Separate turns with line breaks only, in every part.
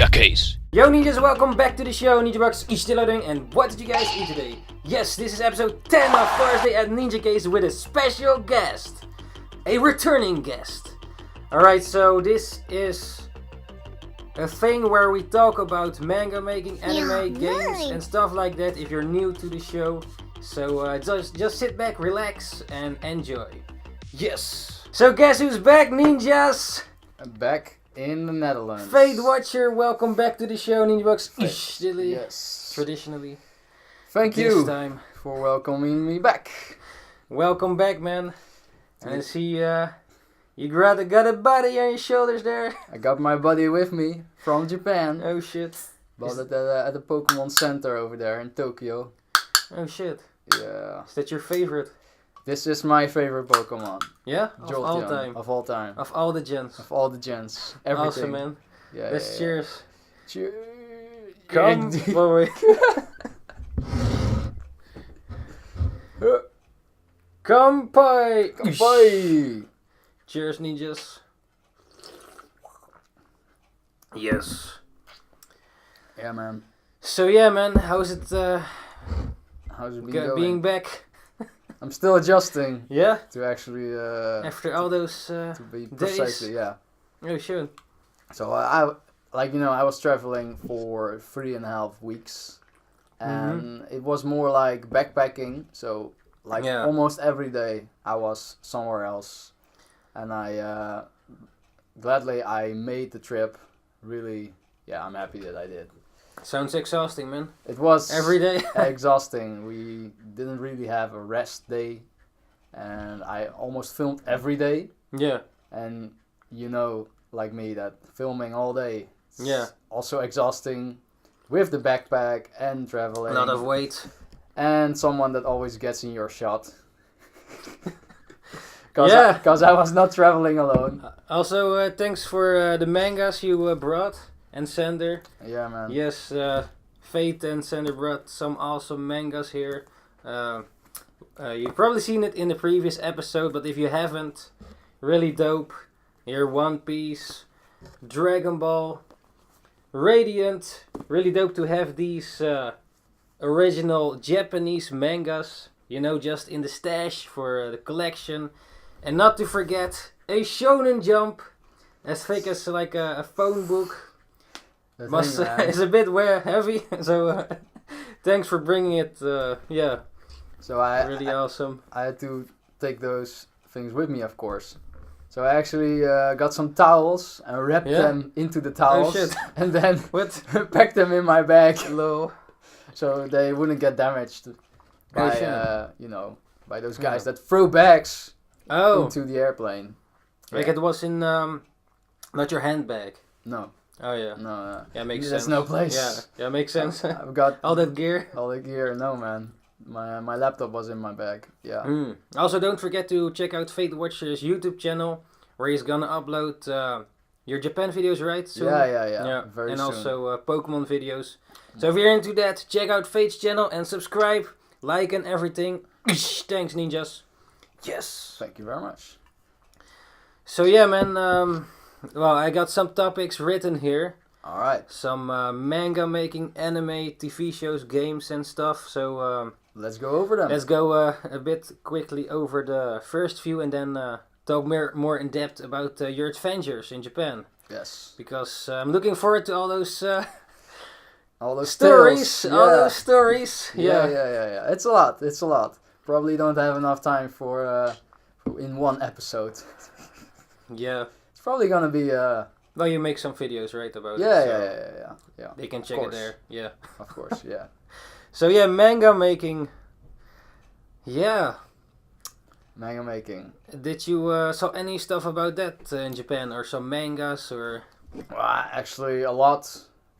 Ninjakees.
Yo ninjas, welcome back to the show. NINJABOX is still loading, and what did you guys eat today? Yes, this is episode 10 of Thorsday at Ninjakees with a special guest. A returning guest. Alright, so this is a thing where we talk about manga making, anime, games and stuff like that if you're new to the show. So just sit back, relax and enjoy. Yes! So guess who's back, ninjas?
I'm back in the Netherlands.
FADEWATCHER, welcome back to the show, NINJABOX.
Yes.
Traditionally.
Thank
This
you
time.
for welcoming me back.
Welcome back, man. And I see you got a buddy on your shoulders there.
I got my buddy with me from Japan.
Oh shit.
Bought it at the Pokemon Center over there in Tokyo.
Oh shit.
Yeah.
Is that your favorite?
This is my favorite Pokemon.
Yeah? Of all
Jolteon.
time.
Of all time.
Of all the gens.
Of all the gens. Everything.
Awesome, man.
Yeah.
Let's cheers.
Cheers.
Come, boy. Kampai!
Bye.
Cheers, ninjas. Yes.
Yeah, man.
So yeah, man, how's it
How's it been going?
being back?
I'm still adjusting
Yeah?
to actually
After all those
to be
days?
precisely, yeah.
Oh shit.
So I was traveling for 3.5 weeks, and it was more like backpacking. So almost every day I was somewhere else, and I gladly I made the trip. Really, yeah, I'm happy that I did.
Sounds exhausting, man.
It was
Every day.
exhausting. We didn't really have a rest day, and I almost filmed every day.
Yeah.
And you know, like me, that filming all day
Yeah.
also exhausting with the backpack and traveling.
A lot of weight.
And someone that always gets in your shot.
Yeah.
Because I was not traveling alone.
Also, thanks for the mangas you brought and Sander.
Yeah, man.
Yes, Fate and Sander brought some awesome mangas here. You've probably seen it in the previous episode, but if you haven't, really dope. Here, One Piece, Dragon Ball, Radiant. Really dope to have these original Japanese mangas, you know, just in the stash for the collection. And not to forget, a Shonen Jump, as thick as like a phone book. It's a bit heavy, so thanks for bringing it. Yeah,
So
really awesome.
I had to take those things with me, of course. So I actually got some towels and wrapped them into the towels,
shit.
and then
What?
packed them in my bag,
Hello.
so they wouldn't get damaged by
shit.
by those guys that throw bags
Oh,
into the airplane.
like it was in not your handbag.
No,
Oh yeah.
no,
Yeah, makes
there's
sense.
no place.
Yeah, makes sense.
I've got
All that gear.
all the gear. No, man, my laptop was in my bag. Yeah.
Also, don't forget to check out FADEWATCHER's YouTube channel, where he's gonna upload your Japan videos, right? Soon?
Yeah. Very
and
soon.
also Pokemon videos. So if you're into that, check out Fate's channel and subscribe, like and everything. Thanks, ninjas. Yes.
Thank you very much.
So yeah, man. Well, I got some topics written here.
All right,
Some manga making, anime, TV shows, games and stuff. So
let's go over them.
let's go a bit quickly over the first few and then talk more in depth about your adventures in Japan.
Yes.
Because I'm looking forward to all those
All those
stories.
tales.
All
Yeah.
those stories.
Yeah. It's a lot. Probably don't have enough time for in one episode.
Yeah.
It's probably gonna be
Well, you make some videos, right, about it.
yeah,
so
yeah.
They can check it there. Yeah.
Of course, yeah.
So yeah, manga making. Yeah.
Manga making.
Did you saw any stuff about that in Japan, or some mangas, or?
Well, actually, a lot.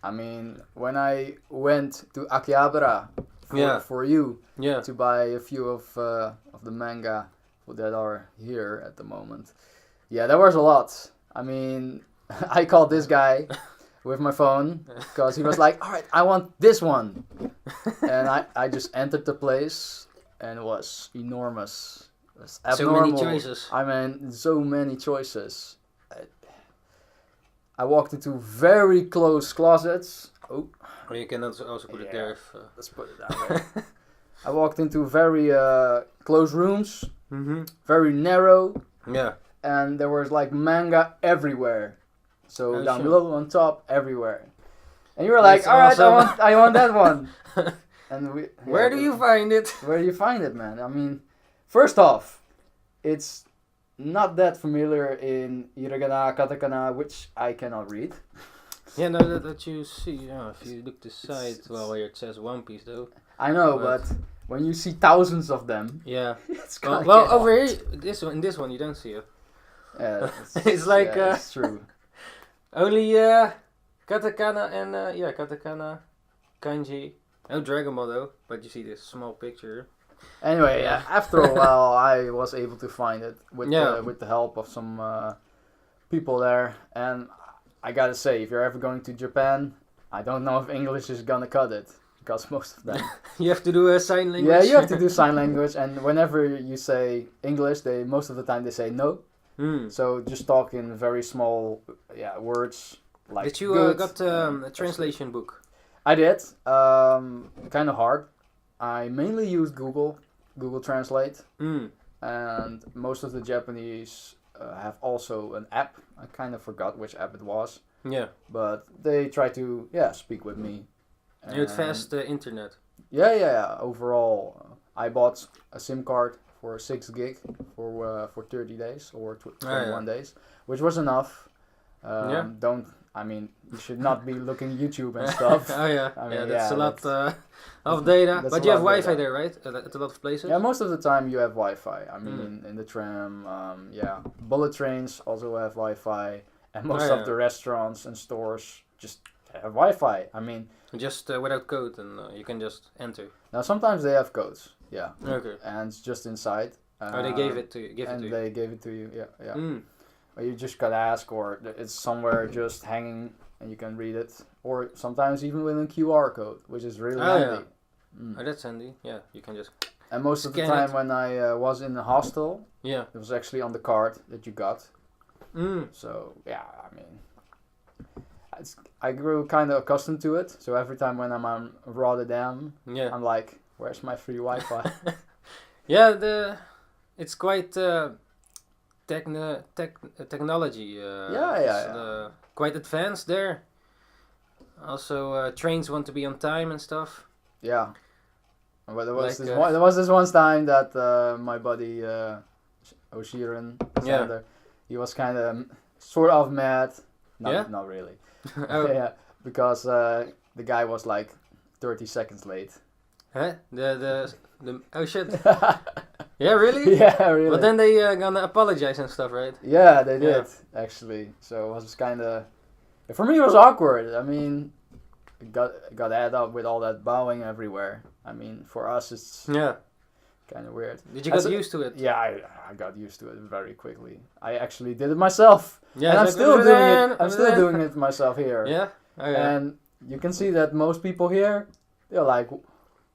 I mean, when I went to Akihabara for you
Yeah.
to buy a few of the manga that are here at the moment. Yeah, there was a lot. I mean, I called this guy with my phone because he was like, "All right, I want this one," and I just entered the place and it was enormous. It was abnormal.
So many choices.
I mean, so many choices. I walked into very close closets. Oh.
Or you can also put it there if...
Let's put it down there. I walked into very close rooms. Very narrow.
Yeah.
And there was like manga everywhere. So down below, on top, everywhere. And you were like, alright, awesome. I want that one. And
where do you find it?
Where do you find it, man? I mean, first off, it's not that familiar in hiragana, katakana, which I cannot read.
Yeah, no, that you see. If you look to the side, well, here it says One Piece though.
I know, but when you see thousands of them,
yeah,
it's kind of
well over here, in this one you don't see it.
Yeah,
it's like
it's true.
Only katakana and katakana, kanji. No Dragon Ball though, but you see this small picture.
Anyway, after a while, I was able to find it with the help of some people there, and I gotta say, if you're ever going to Japan, I don't know if English is gonna cut it, because most of them...
You have to do a sign language?
Yeah, you have to do sign language, and whenever you say English, most of the time they say no. So just talk in very small words. Like
did you got a translation book?
I did. Kind of hard. I mainly used Google Translate, and most of the Japanese have also an app. I kind of forgot which app it was. Yeah. But they try to speak with me.
You had fast internet.
Yeah. Overall, I bought a SIM card for 6 gig for 30 days or 21 days, which was enough. You should not be looking YouTube and stuff.
That's a lot of data. But you have Wi-Fi there, right? At a lot of places?
Yeah, most of the time you have Wi-Fi. I mean, in the tram, bullet trains also have Wi-Fi. And most of the restaurants and stores just have Wi-Fi. I mean...
Just without code, and you can just enter.
Now, sometimes they have codes,
Okay.
And it's just inside.
They gave it to you.
They gave it to you, yeah. Or you just gotta ask, or it's somewhere just hanging and you can read it. Or sometimes even with a QR code, which is really handy.
Oh, that's handy. Yeah, you can just
and most of the time when I was in the hostel, it was actually on the card that you got. So, I mean, I grew kind of accustomed to it. So every time when I'm on Rotterdam, I'm like, where's my free Wi-Fi?
It's quite... technology. Quite advanced there. Also, trains want to be on time and stuff. Yeah.
But there was this one time that my buddy Oshiran, he was kind of sort of mad. Not really. Because the guy was like 30 seconds late.
Huh? The oh shit. Yeah, really?
Yeah, really.
But then they gonna apologize and stuff, right?
Yeah, they did, actually. So it was kind of... For me, it was awkward. I mean, it got add up with all that bowing everywhere. I mean, for us, it's kind of weird.
Did you get used to it?
Yeah, I got used to it very quickly. I actually did it myself. Yeah, and I'm still doing it myself here. Yeah? Oh, yeah. And you can see that most people here, they're like,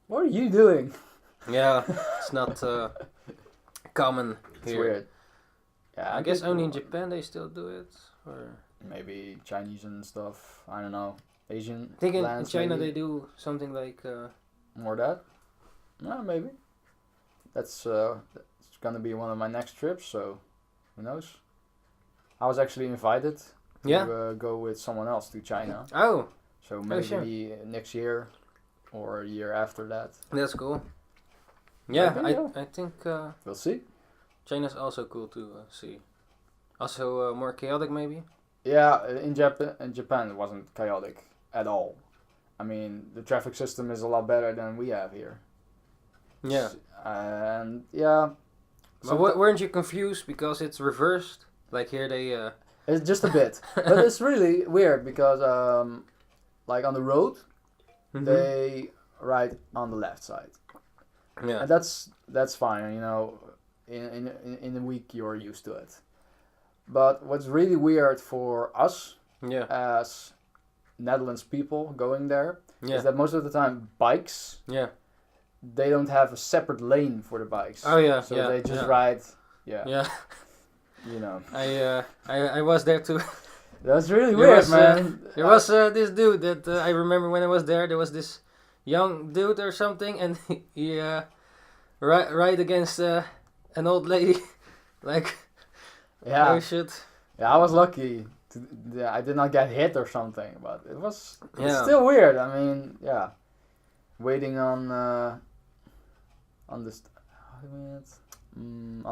what are you doing?
Yeah, it's not common here.
It's weird. Yeah,
I guess only in Japan they still do it, or
maybe Chinese and stuff. I don't know. Asian.
I think in China they do something like
more that. No, maybe. That's gonna be one of my next trips. So who knows? I was actually invited to go with someone else to China.
Oh.
So maybe next year or a year after that.
That's cool. Yeah, I think...
we'll see.
China's also cool to see. Also more chaotic maybe?
Yeah, in Japan it wasn't chaotic at all. I mean, the traffic system is a lot better than we have here.
Yeah.
And yeah.
But weren't you confused because it's reversed? Like here they...
It's just a bit. But it's really weird because like on the road, they ride on the left side. Yeah, and that's fine. You know, in a week you're used to it. But what's really weird for us, as Netherlands people going there, is that most of the time bikes, they don't have a separate lane for the bikes.
Oh yeah,
so they just ride. Yeah.
Yeah.
You know.
I was there too.
That's really weird, man.
There was this dude that I remember when I was there. There was this young dude or something, and he right against an old lady, like
Yeah.
oh shit.
Yeah, I was lucky. I did not get hit or something, but it's
Yeah.
still weird. I mean, yeah, waiting on on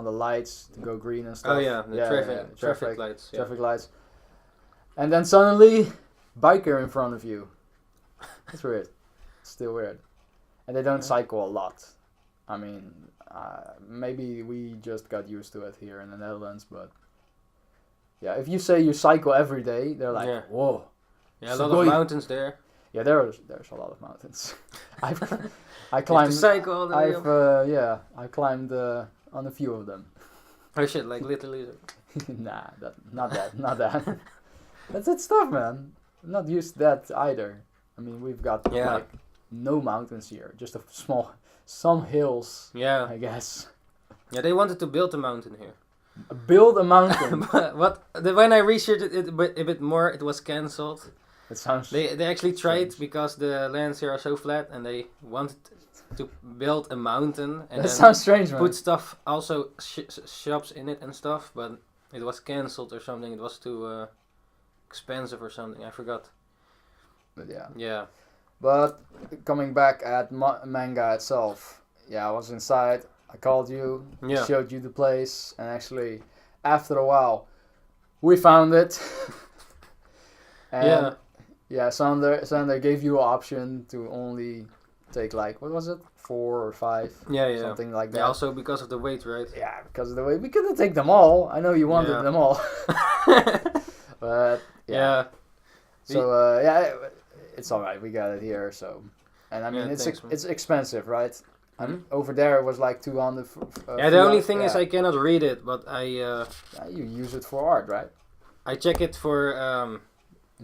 the lights to go green and stuff.
Oh yeah, the traffic lights. Yeah.
Traffic lights. And then suddenly, biker in front of you. It's weird. It's still weird. And they don't cycle a lot. I mean, maybe we just got used to it here in the Netherlands, but yeah, if you say you cycle every day, they're like, whoa.
Yeah, a lot of mountains there.
Yeah, there's a lot of mountains. I climbed.
Cycle all the way
I climbed on a few of them.
Oh shit, like literally.
Nah, not that. That's tough, man. I'm not used to that either. I mean, we've got like no mountains here, just some hills.
Yeah,
I guess.
Yeah, they wanted to build a mountain here.
Build a mountain.
But when I researched it a bit more, it was cancelled.
It sounds.
They actually tried
strange.
because the lands here are so flat, and they wanted to build a mountain and
That sounds strange, man.
put stuff also shops in it and stuff, but it was cancelled or something. It was too expensive or something. I forgot.
But yeah.
Yeah.
But coming back at manga itself, I was inside. I called you, showed you the place, and actually, after a while, we found it. And Sander gave you an option to only take like, what was it, 4 or 5? Something like that.
Yeah, also because of the weight, right?
Yeah, because of the weight. We couldn't take them all. I know you wanted them all. But yeah. So it's alright. We got it here. So, and I mean it's expensive, right? Over there it was like 200.
The only thing is I cannot read it, but
you use it for art, right?
I check it for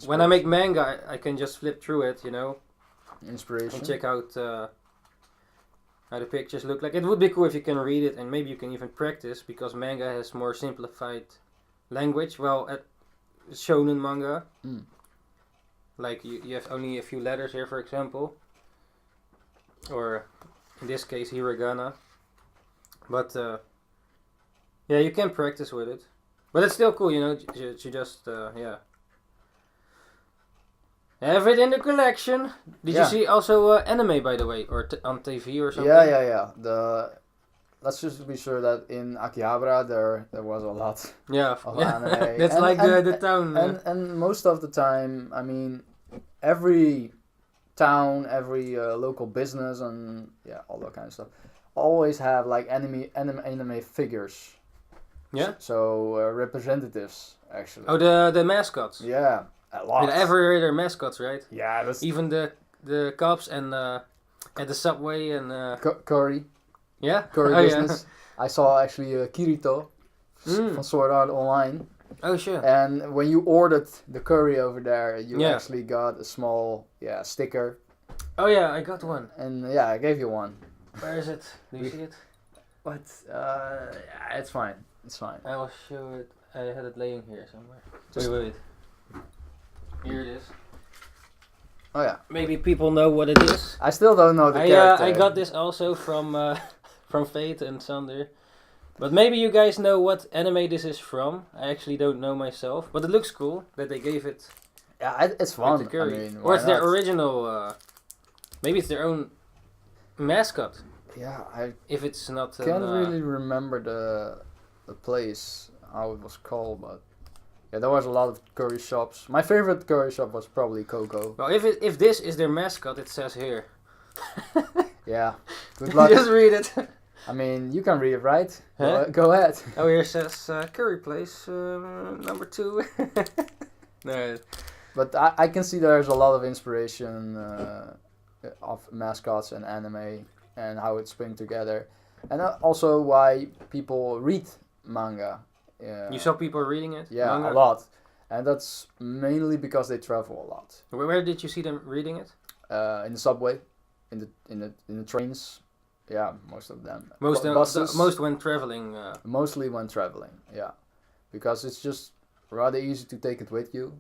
when I make manga. I can just flip through it,
Inspiration.
and check out how the pictures look like. It would be cool if you can read it, and maybe you can even practice, because manga has more simplified language. Well, at shonen manga, like you have only a few letters here, for example, or in this case hiragana. But you can practice with it, but it's still cool, you just have it in the collection. Did you see also anime, by the way, or on TV or something?
Yeah. Let's just be sure that in Akihabara there was a lot of anime.
That's the town.
And most of the time, I mean, every town, every local business, and all that kind of stuff, always have like anime figures.
Yeah.
So representatives, actually.
Oh, the mascots.
Yeah, a lot.
Everywhere they're mascots, right?
Yeah, that's
even the cops and at the subway and
curry.
Yeah.
Curry business. Yeah. I saw actually Kirito from Sword Art Online.
Oh sure.
And when you ordered the curry over there, you actually got a small sticker.
Oh yeah, I got one.
And I gave you one.
Where is it? Do you see it?
What? It's fine. It's fine.
I will show it. I had it laying here somewhere. Wait. Here it is.
Oh yeah.
Maybe people know what it is.
I still don't know the character.
I got this also from Fate and Sander. But maybe you guys know what anime this is from. I actually don't know myself. But it looks cool that they gave it.
Yeah, it's fun.
I mean, or it's their original. Maybe it's their own mascot.
Yeah,
if it's not.
Can't really remember the place, how it was called, but there was a lot of curry shops. My favorite curry shop was probably Coco.
Well, if this is their mascot, it says here.
Yeah. Good luck.
Just read it.
I mean, you can read it, right?
Huh?
Go ahead.
Oh, here says curry place number 2. No.
But I can see there's a lot of inspiration of mascots and anime and how it springs together, and also why people read manga.
You saw people reading it?
Yeah,
manga?
a lot, and that's mainly because they travel a lot.
Where did you see them reading it?
In the subway, in the trains. Yeah, most of them.
Most when traveling.
Mostly when traveling, because it's just rather easy to take it with you,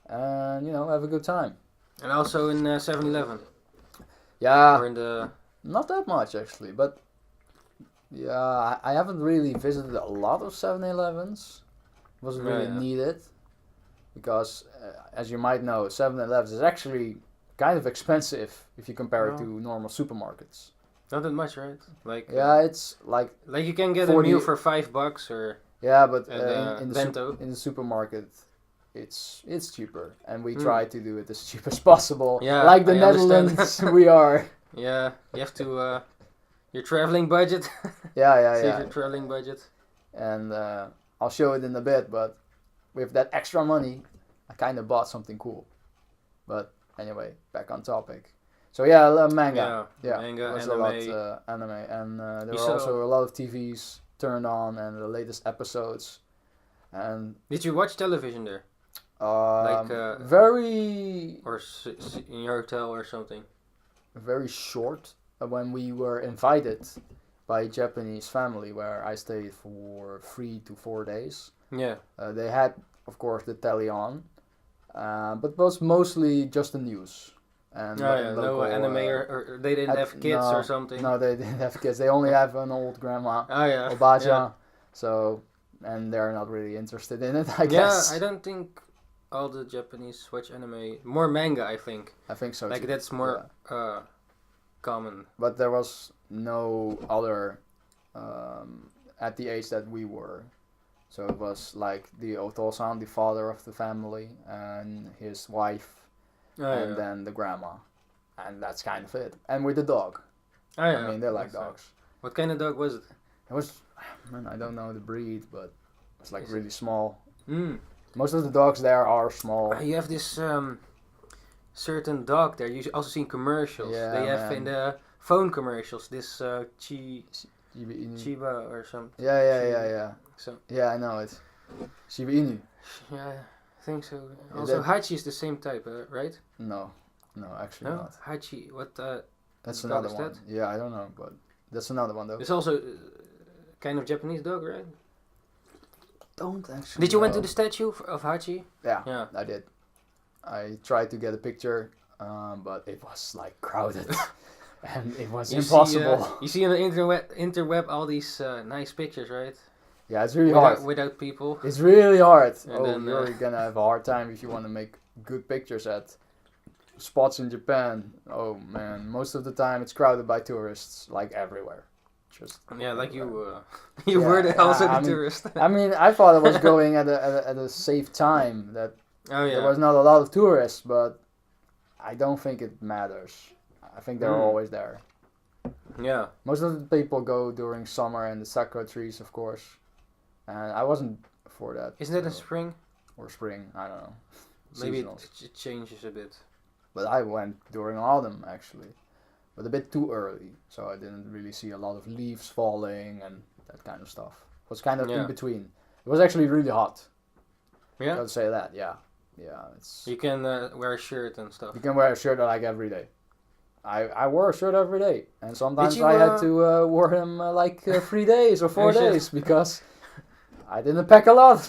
and have a good time.
And also in 7-Eleven.
Yeah.
Or in the...
Not that much actually, but yeah, I haven't really visited a lot of 7-Elevens. Wasn't really needed, because as you might know, 7-Elevens is actually kind of expensive if you compare it to normal supermarkets.
Not that much, right? Like
it's like
you can get a meal for $5 or
but
in
the supermarket it's cheaper, and we try to do it as cheap as possible.
Yeah,
like the Netherlands we are.
Yeah, you have to your traveling budget.
Yeah.
Your traveling budget.
And I'll show it in a bit, but with that extra money, I kind of bought something cool. But anyway, back on topic. So yeah, manga. Yeah,
manga,
was
anime.
a lot anime, and there were also a lot of TVs turned on and the latest episodes. And
did you watch television there?
Very.
Or in your hotel or something.
Very short. When we were invited by a Japanese family where I stayed for 3 to 4 days.
Yeah.
They had, of course, the telly on, but was mostly just the news. And local,
no anime or they didn't have kids or something.
No, they didn't have kids. They only have an old grandma, Obaja.
Yeah.
So, and they're not really interested in it, I guess.
Yeah, I don't think all the Japanese watch anime. More manga, I think.
I think so.
Like
too.
that's more common.
But there was no other at the age that we were. So it was like the Otosan, the father of the family, and his wife. Then the grandma, and that's kind of it. And with the dog. I mean, they like dogs.
What kind of dog was it?
It was, I don't know the breed, but it's like really small.
Mm.
Most of the dogs there are small.
You have this certain dog there. You also seen commercials.
Yeah,
they have in the phone commercials this Chiba or something.
Yeah.
So.
Yeah, I know it. Shiba Inu.
Yeah. I think so. Also, Hachi is the same type, right?
No, actually not.
Hachi, what?
That's another one. Yeah, I don't know, but that's another one though.
It's also kind of Japanese dog, right?
Don't actually.
Did you went to the statue of Hachi?
Yeah, I did. I tried to get a picture, but it was like crowded, and it was impossible.
You see on the interweb all these nice pictures, right?
Yeah, it's really hard.
Without people.
It's really hard.
And then,
you're gonna have a hard time if you want to make good pictures at spots in Japan. Oh man, most of the time it's crowded by tourists, like everywhere. Just
like you were also the tourist.
I mean, I thought I was going at a safe time. That there was not a lot of tourists, but I don't think it matters. I think they're always there.
Yeah.
Most of the people go during summer and the sakura trees, of course. And I wasn't for that.
Isn't it in spring?
Or spring, I don't know.
Maybe it changes a bit.
But I went during autumn, actually. But a bit too early. So I didn't really see a lot of leaves falling and that kind of stuff. It was kind of in between. It was actually really hot.
Yeah?
I gotta say that, yeah. Yeah, it's...
You can wear a shirt and stuff.
You can wear a shirt like every day. I wore a shirt every day. And sometimes I had to wear him 3 days or 4 days because... I didn't pack a lot.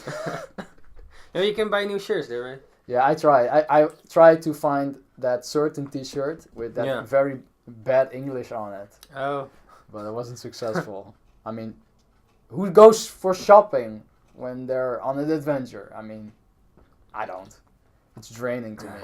You can buy new shirts there, right?
Yeah, I tried. I tried to find that certain T-shirt with that very bad English on it.
Oh.
But it wasn't successful. I mean, who goes for shopping when they're on an adventure? I mean, I don't. It's draining to me.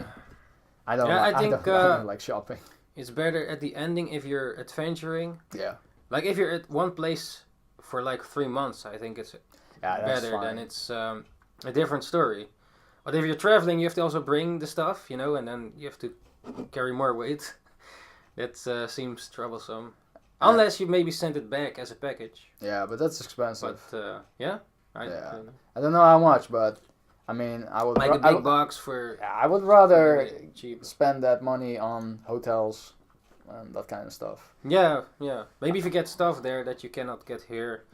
I don't like shopping.
It's better at the ending if you're adventuring.
Yeah.
Like if you're at one place for 3 months, I think it's... better than it's a different story. But if you're traveling, you have to also bring the stuff, and then you have to carry more weight. That seems troublesome. Unless you maybe send it back as a package.
Yeah, but that's expensive.
But
I don't know how much, but I mean, I would
a big box for.
I would rather spend that money on hotels and that kind of stuff.
Yeah. Maybe if you get stuff there that you cannot get here.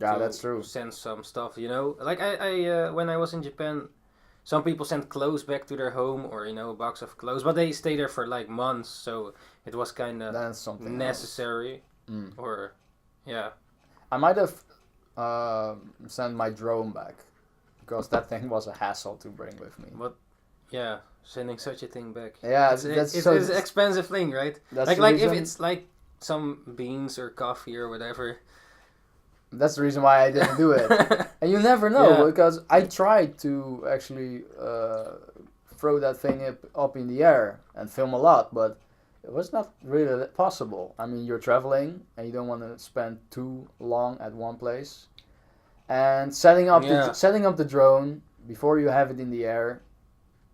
Yeah, that's true.
Send some stuff, Like I when I was in Japan, some people sent clothes back to their home or, a box of clothes. But they stay there for months, so it was kind of necessary. Or, yeah.
I might have sent my drone back. because that thing was a hassle to bring with me.
What? Yeah, sending such a thing back.
Yeah,
it's
that's
an expensive thing, right?
That's
like if it's like some beans or coffee or whatever.
That's the reason why I didn't do it. And you never know, because I tried to actually throw that thing up in the air and film a lot, but it was not really possible. I mean, you're traveling and you don't want to spend too long at one place. And setting up the drone before you have it in the air.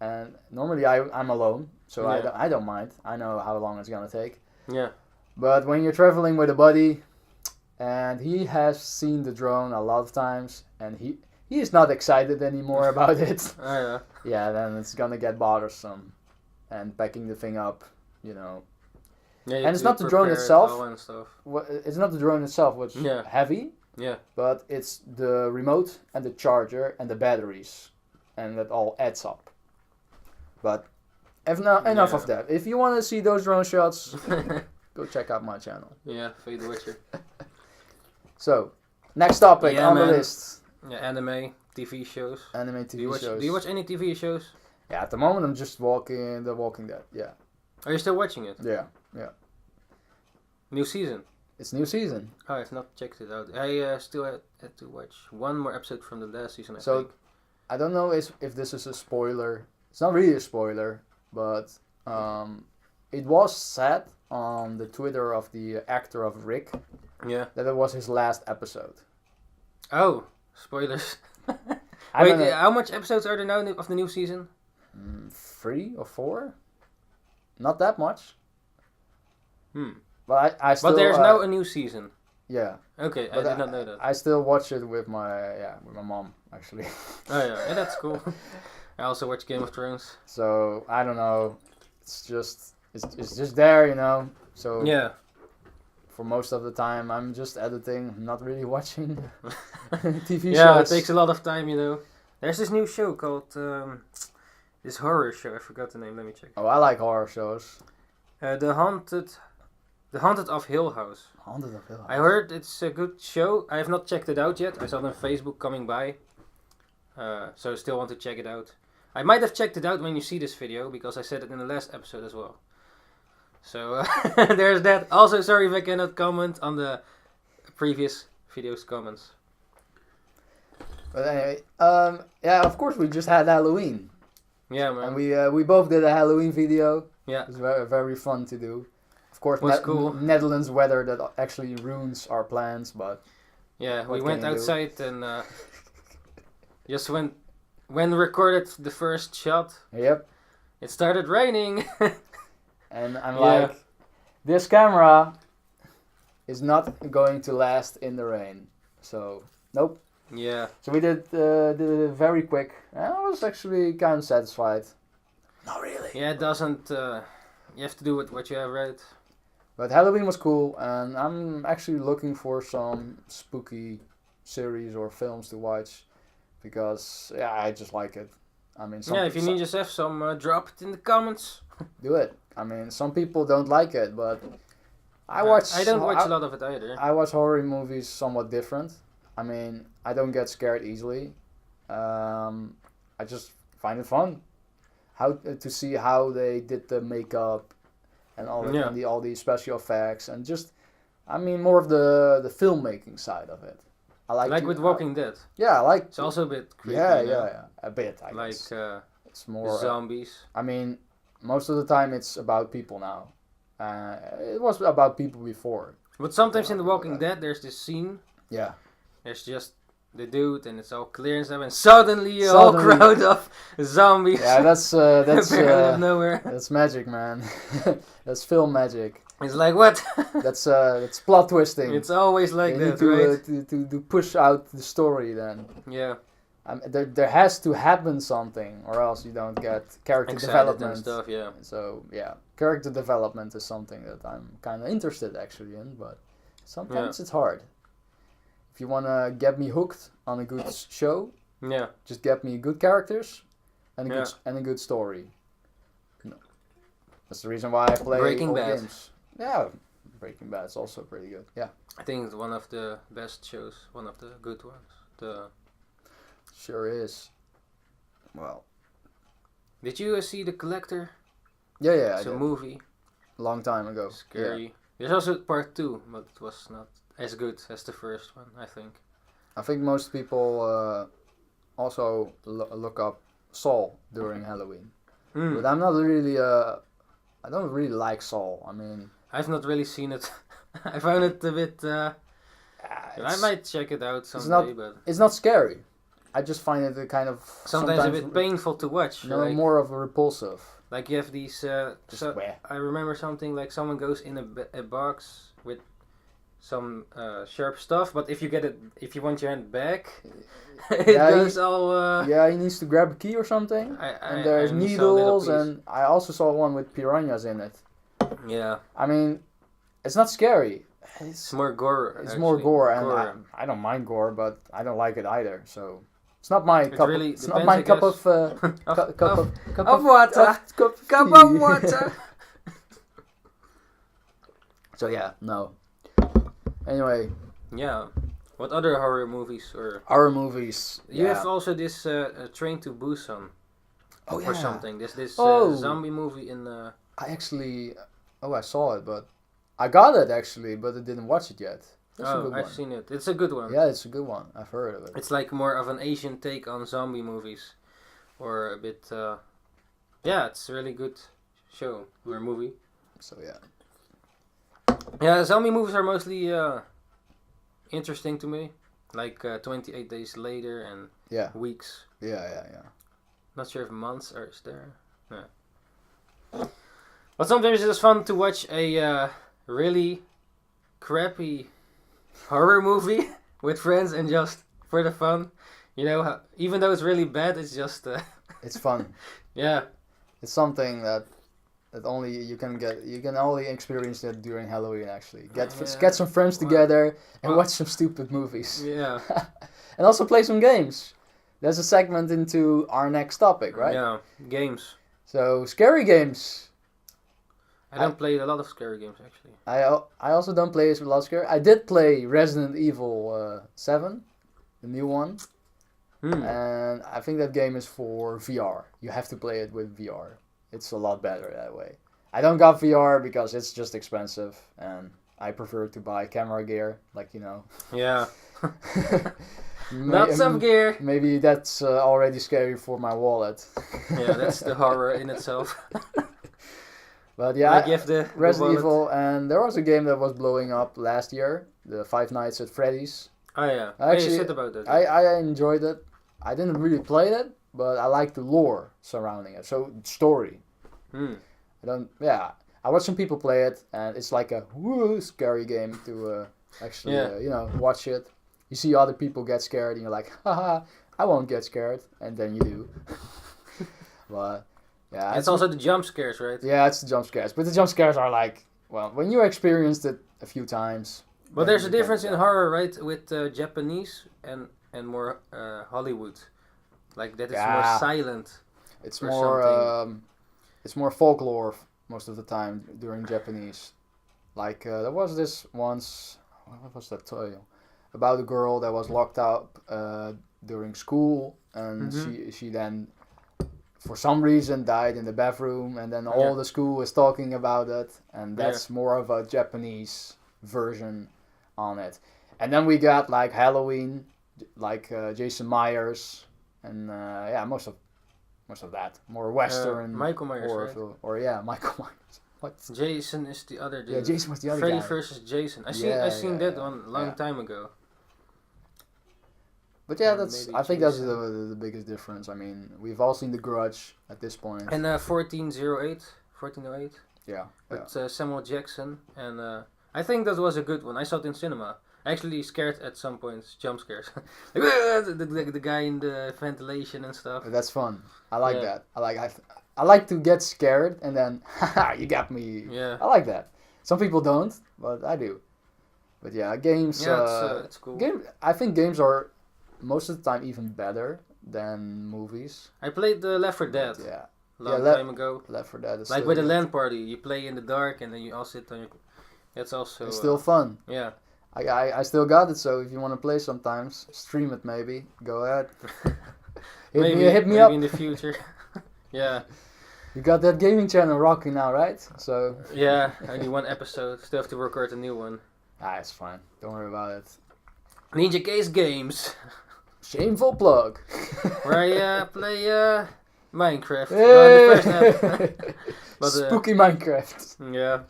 And normally I'm alone, so I don't mind. I know how long it's gonna take.
Yeah.
But when you're traveling with a buddy, and he has seen the drone a lot of times, and he is not excited anymore about it.
Oh, yeah.
Yeah, then it's gonna get bothersome, and packing the thing up, you know.
Yeah,
and it's not the drone itself.
And stuff.
It's not the drone itself, which is heavy.
Yeah.
But it's the remote and the charger and the batteries, and that all adds up. But enough of that. If you want to see those drone shots, go check out my channel.
Yeah, FADEWATCHER.
So, next topic on the list.
Yeah, anime, TV shows.
Anime, TV shows.
Do you watch any TV shows?
Yeah, at the moment I'm just watching The Walking Dead, yeah.
Are you still watching it?
Yeah.
New season?
It's new season.
Oh, I've not checked it out. I still had to watch one more episode from the last season, I think.
I don't know if this is a spoiler. It's not really a spoiler, but it was said on the Twitter of the actor of Rick that it was his last episode.
Oh, spoilers. Wait, how much episodes are there now of the new season?
3 or 4? Not that much. But I still.
But there's now a new season.
Yeah.
Okay, I did not know that.
I still watch it with my mom actually.
Oh yeah, that's cool. I also watch Game of Thrones.
So I don't know. It's just there, you know. So
yeah.
For most of the time, I'm just editing, not really watching TV shows.
Yeah, it takes a lot of time, you know. There's this new show called this horror show. I forgot the name. Let me check.
Oh, I like horror shows.
The Haunted of Hill House.
Haunted of Hill House.
I heard it's a good show. I have not checked it out yet. I saw it on Facebook coming by. So I still want to check it out. I might have checked it out when you see this video, because I said it in the last episode as well. So there's that. Also, sorry if I cannot comment on the previous video's comments.
But anyway, yeah, of course we just had Halloween.
Yeah, man.
And we both did a Halloween video.
Yeah.
It was very, very fun to do. Of course,
cool.
Netherlands weather that actually ruins our plans, but...
Yeah, we went outside and just when recorded the first shot.
Yep.
It started raining.
And I'm like, this camera is not going to last in the rain. So, nope.
Yeah.
So we did it very quick. And I was actually kind of satisfied. Not really.
Yeah, it doesn't... you have to do with what you have read.
But Halloween was cool, and I'm actually looking for some spooky series or films to watch. Because, yeah, I just like it. I mean,
if you need yourself some, drop it in the comments.
Do it. I mean, some people don't like it, but I
don't watch a lot of it either.
I watch horror movies somewhat different. I mean, I don't get scared easily. I just find it fun. To see how they did the makeup and all the special effects, and just, I mean, more of the filmmaking side of it. I like
with Walking Dead.
Yeah, I like.
It's also a bit creepy.
Yeah, a bit. I guess.
It's
more
zombies.
I mean, most of the time it's about people now. It was about people before.
But sometimes in The Walking Dead, there's this scene.
Yeah.
There's just the dude, and it's all clear and stuff, and suddenly a whole crowd of zombies.
Yeah, that's
out of nowhere.
That's magic, man. That's film magic.
It's like, what?
That's plot twisting.
It's always like that, right?
To push out the story, then.
Yeah.
There has to happen something, or else you don't get character development
and stuff. Yeah.
So yeah, character development is something that I'm kind of interested actually in, but sometimes it's hard. If you wanna get me hooked on a good show, just get me good characters and a good story. No. That's the reason why I play
Breaking Bad.
Games. Yeah, Breaking Bad is also pretty good. Yeah.
I think it's one of the best shows, one of the good ones.
Sure is. Well.
Did you see The Collector?
Yeah,
It's a movie.
Long time ago.
Scary.
Yeah.
There's also part 2, but it was not as good as the first one, I think.
I think most people also look up Saw during Halloween. But I'm not really, I don't really like Saw. I mean...
I've not really seen it. I found it a bit... I might check it out someday, but...
It's not scary. I just find it a kind of...
Sometimes a bit painful to watch.
No,
like,
more of a repulsive.
Like you have these... I remember something like someone goes in a box with some sharp stuff, but if you want your hand back, it goes all...
Yeah, he needs to grab a key or something. And there's needles, and I also saw one with piranhas in it.
Yeah.
I mean, it's not scary.
It's more gore.
It's more gore, and I don't mind gore, but I don't like it either. So it's not my cup.
Really
it's not my cup of
cup of water. Cup of water.
So yeah, no. Anyway.
Yeah. What other horror movies or
horror movies?
You have also this Train to Busan.
Oh yeah.
Or something. This zombie movie in.
I actually. Oh, I saw it, but I got it actually, but I didn't watch it yet. That's a good one.
I've seen it. It's a good one.
Yeah, it's a good one. I've heard of it.
It's like more of an Asian take on zombie movies, or a bit. Yeah, it's a really good show or movie.
So yeah.
Yeah, zombie movies are mostly interesting to me, like 28 Days Later and Weeks.
Yeah.
Not sure if months are there. Yeah. But sometimes it's fun to watch a really crappy horror movie with friends and just for the fun. You know, even though it's really bad, it's just...
it's fun.
Yeah.
It's something that only you can get. You can only experience that during Halloween, actually. Get some friends together and watch some stupid movies.
Yeah.
And also play some games. There's a segment into our next topic, right?
Yeah, games.
So, scary games.
I don't play a lot of scary games, actually.
I also don't play a lot of scary. I did play Resident Evil 7, the new one. And I think that game is for VR. You have to play it with VR. It's a lot better that way. I don't got VR because it's just expensive. And I prefer to buy camera gear, like, you know.
Yeah. Not some gear.
Maybe that's already scary for my wallet.
Yeah, that's the horror in itself.
But yeah, Resident
the
Evil, and there was a game that was blowing up last year, the Five Nights at Freddy's.
Oh yeah,
actually,
you said about that.
I enjoyed it. I didn't really play it, but I like the lore surrounding it. So story. I watched some people play it, and it's like a scary game to actually watch it. You see other people get scared, and you're like, haha, I won't get scared, and then you do. But yeah,
it's also the jump scares, right?
Yeah, it's the jump scares, but the jump scares are like, well, when you experienced it a few times.
But there's a difference in horror, right, with Japanese and more Hollywood, like that it's more silent.
It's more folklore most of the time during Japanese. Like there was this once, what was that tale about a girl that was locked up during school, and she then for some reason died in the bathroom, and then all the school is talking about it, and that's more of a Japanese version on it. And then we got like Halloween, like Jason Myers, and most of that more Western
Michael Myers,
horror
right?
film, or Michael Myers. What?
Jason is the other dude.
Yeah, Jason was the other
Freddy
guy.
versus Jason. I seen that one long time ago.
But yeah, I think that's the biggest difference. I mean, we've all seen The Grudge at this point.
And 1408.
Yeah.
With Samuel Jackson, and I think that was a good one. I saw it in cinema. Actually scared at some points, jump scares. the guy in the ventilation and stuff.
That's fun. I like that. I like to get scared and then, haha, you got me.
Yeah.
I like that. Some people don't, but I do. But yeah, games.
Yeah, it's cool.
I think games are most of the time even better than movies.
I played Left 4 Dead.
Yeah.
Long time ago.
Left 4 Dead is
like with a LAN party, you play in the dark and then you all sit on your. That's also.
It's still fun.
Yeah.
I still got it, so if you want to play sometimes, stream it maybe. Go ahead. hit me up
in the future. Yeah.
You got that gaming channel rocking now, right? So.
Yeah, only one episode. Still have to record a new one.
It's fine. Don't worry about it.
Ninjakees games.
Shameful plug.
Where I play Minecraft.
Hey!
But,
Spooky Minecraft.
Yeah.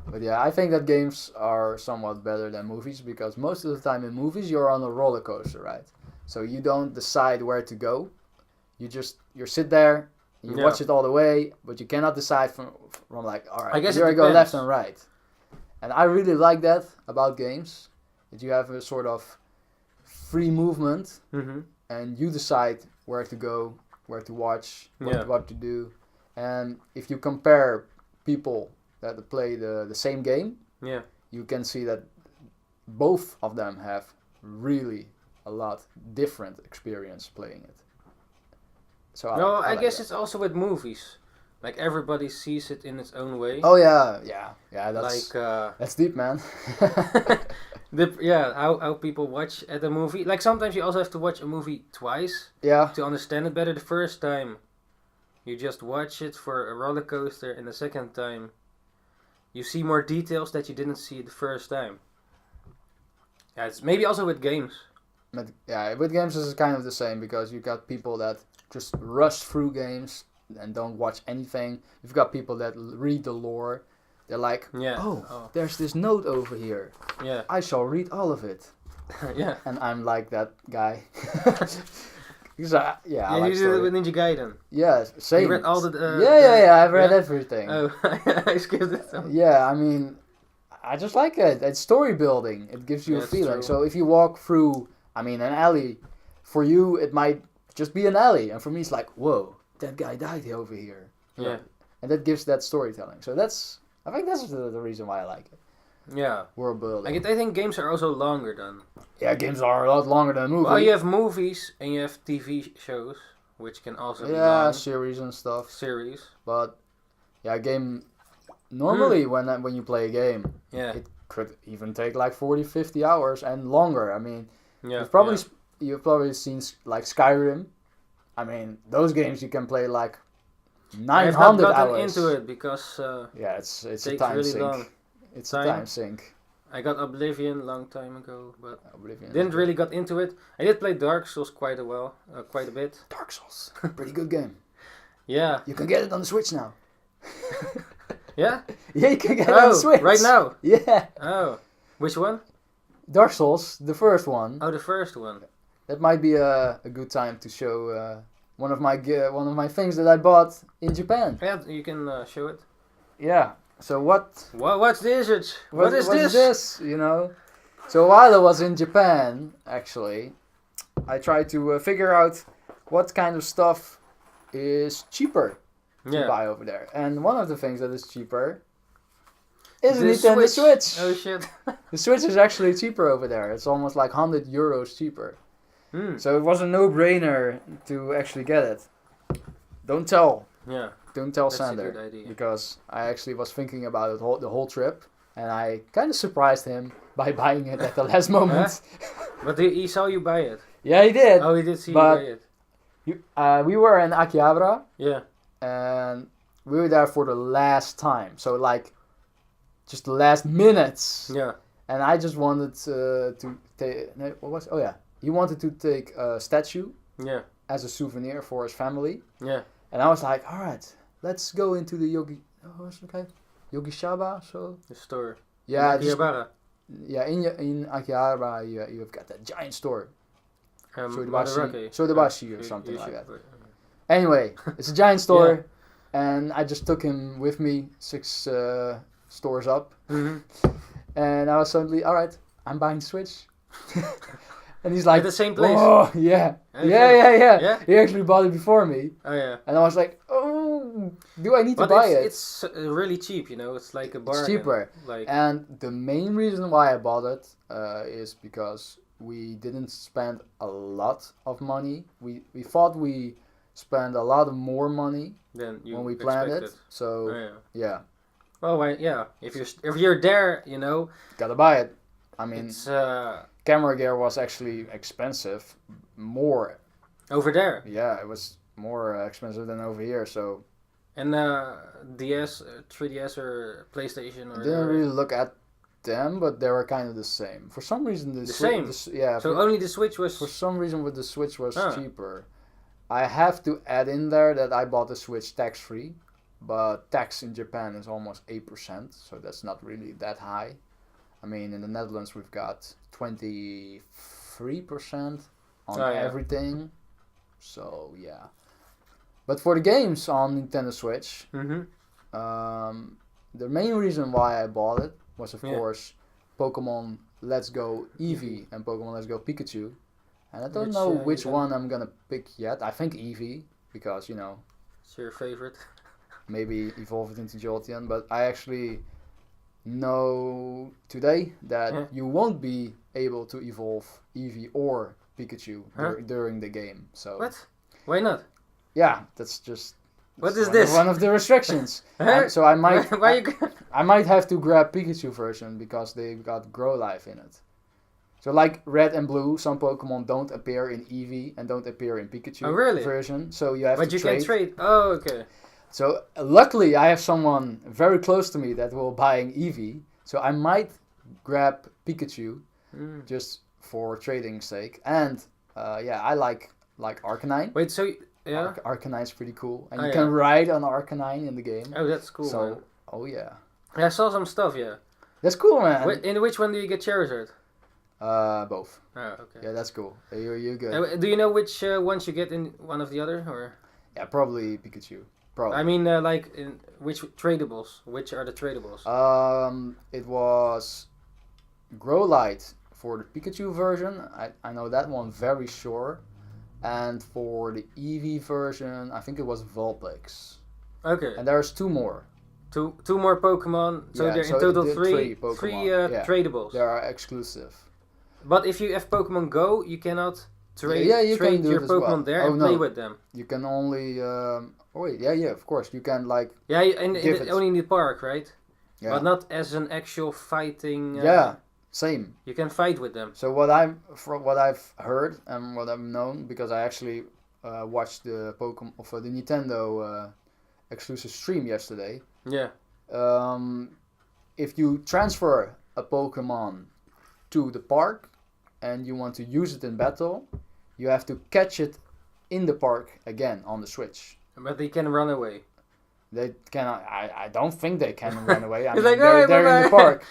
But yeah, I think that games are somewhat better than movies because most of the time in movies you're on a roller coaster, right? So you don't decide where to go. You sit there, you watch it all the way, but you cannot decide from like, all right, here I go left and right. And I really like that about games, that you have a sort of free movement, and you decide where to go, where to watch, what to do. And if you compare people that play the same game, you can see that both of them have really a lot different experience playing it. So I
I
like
guess
that.
it's also with movies. Like everybody sees it in its own way.
Oh yeah. That's
like
that's deep, man.
How people watch at a movie. Like sometimes you also have to watch a movie twice.
Yeah.
To understand it better. The first time, you just watch it for a roller coaster, and the second time, you see more details that you didn't see the first time. Yeah, it's maybe also with games.
But yeah, with games it's kind of the same because you got people that just rush through games and don't watch anything. You've got people that read the lore. They're like, there's this note over here.
Yeah.
I shall read all of it.
Yeah.
And I'm like that guy. I
you
like
did
story.
it with Ninja Gaiden.
Yeah, same.
You read all the...
I've read everything.
Oh, I skipped it.
Yeah, I mean, I just like it. It's story building. It gives you a feeling.
True.
So if you walk through, an alley, for you it might just be an alley. And for me it's like, whoa, that guy died over here.
Yeah.
And that gives that storytelling. So I think that's the reason why I like it.
Yeah.
World building.
I think games are also longer then.
Yeah, games are a lot longer than movies.
Well, you have movies and you have TV shows, which can also be long.
Series and stuff.
Series.
But a game, normally when you play a game, it could even take like 40, 50 hours and longer. I mean, you've probably seen like Skyrim. I mean, those games you can play like 900
I've not gotten
hours.
into it because
it's a time
really
sink.
long.
It's a time sink.
I got Oblivion a long time ago, but
Oblivion
didn't really got into it. I did play Dark Souls quite a bit.
Dark Souls, pretty good game.
Yeah.
You can get it on the Switch now.
Yeah?
Yeah, you can get it on the Switch.
Right now?
Yeah.
Oh. Which one?
Dark Souls, the first one.
Oh, the first one.
That might be a good time to show one of my things that I bought in Japan.
Yeah, you can show it.
Yeah. So what's
this? What is
this? You know. So while I was in Japan, actually, I tried to figure out what kind of stuff is cheaper to buy over there. And one of the things that is cheaper is the Nintendo Switch.
Oh shit.
The Switch is actually cheaper over there. It's almost like €100 cheaper. So it was a no-brainer to actually get it. Don't tell.
Yeah.
Don't tell
That's
Sander.
a good idea.
Because I actually was thinking about it the whole trip. And I kind of surprised him by buying it at the last moment.
But he saw you buy it.
Yeah, he did.
Oh, he did see you buy it.
We were in Akihabara.
Yeah.
And we were there for the last time. So like, just the last minutes.
Yeah.
And I just wanted to take... What was... Oh yeah. He wanted to take a statue.
Yeah.
As a souvenir for his family.
Yeah.
And I was like, alright, let's go into the Yogishaba, so...
The store.
Yeah,
in Akihabara.
Yeah, in Akihabara you've got that giant store.
Mariokart.
Sodebashi or something like that. Anyway, it's a giant store. And I just took him with me 6 stores up.
Mm-hmm.
And I was suddenly, alright, I'm buying Switch. And he's like,
at the same place.
Oh, yeah. Yeah. He actually bought it before me.
Oh, yeah.
And I was like, oh, do I need to buy it?
It's really cheap, you know. It's like a bargain.
It's cheaper. And the main reason why I bought it is because we didn't spend a lot of money. We thought we spent a lot more money
than
when we planned it. So, yeah.
Well, if you're there, you know.
Gotta buy it. I mean,
it's
camera gear was actually expensive. More.
over there.
Yeah, it was more expensive than over here. So.
And DS, 3DS or PlayStation or.
I didn't really look at them, but they were kind of the same. For some reason,
the same.
Yeah.
So only the Switch was.
For some reason, with the Switch was cheaper. I have to add in there that I bought the Switch tax free, but tax in Japan is almost 8%, so that's not really that high. I mean, in the Netherlands we've got 23% on everything. So yeah. But for the games on Nintendo Switch, the main reason why I bought it was, of course, Pokemon Let's Go Eevee and Pokemon Let's Go Pikachu. And I don't know which one I'm gonna pick yet. I think Eevee, because, you know...
It's your favorite.
Maybe evolve it into Jolteon, but I actually know today that you won't be able to evolve Eevee or Pikachu during the game. So
what? Why not?
Yeah, that's just
what is this?
One of the restrictions. So I might I might have to grab Pikachu version because they got Grow Life in it. So like Red and Blue, some Pokemon don't appear in Eevee and don't appear in Pikachu version. So you have to trade. But you can trade.
Oh, okay.
So luckily I have someone very close to me that will buy an Eevee. So I might grab Pikachu just for trading's sake. And I like Arcanine.
Wait, so
Arcanine's pretty cool. And you can ride on Arcanine in the game.
Oh, that's cool, man.
Oh yeah.
I saw some stuff, yeah.
That's cool, man.
In which one do you get Charizard?
Both.
Oh, okay.
Yeah, that's cool. You're good.
Do you know which ones you get in one of the other, or?
Yeah, probably Pikachu. Probably.
I mean, like, in which tradables? Which are the tradables?
It was Grow Light for the Pikachu version. I know that one very sure. And for the Eevee version, I think it was Vulpix.
Okay.
And there's two more.
Two more Pokemon. So in total three tradables.
They are exclusive.
But if you have Pokemon Go, you cannot trade your Pokemon there and play with them.
You can only... of course. You can like...
Yeah, only in the park, right? Yeah. But not as an actual fighting...
same.
You can fight with them.
So what I've heard and what I've known, because I actually watched the the Nintendo exclusive stream yesterday.
Yeah.
If you transfer a Pokemon to the park and you want to use it in battle, you have to catch it in the park again on the Switch.
But they can run away.
They cannot. I don't think they can run away. I mean,
like,
they're in the park.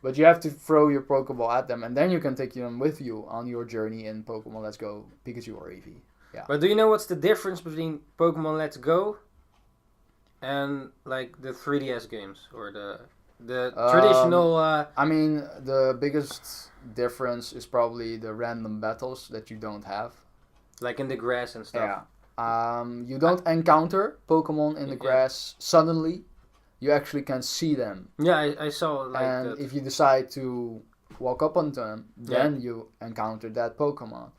But you have to throw your Pokeball at them, and then you can take them with you on your journey in Pokemon Let's Go Pikachu or Eevee. Yeah.
But do you know what's the difference between Pokemon Let's Go and like the 3DS games or the traditional?
I mean, the biggest difference is probably the random battles that you don't have.
Like in the grass and stuff.
Yeah. You don't encounter Pokemon in the grass suddenly. You actually can see them.
Yeah, I saw like
and
that.
If you decide to walk up on them, then you encounter that Pokemon.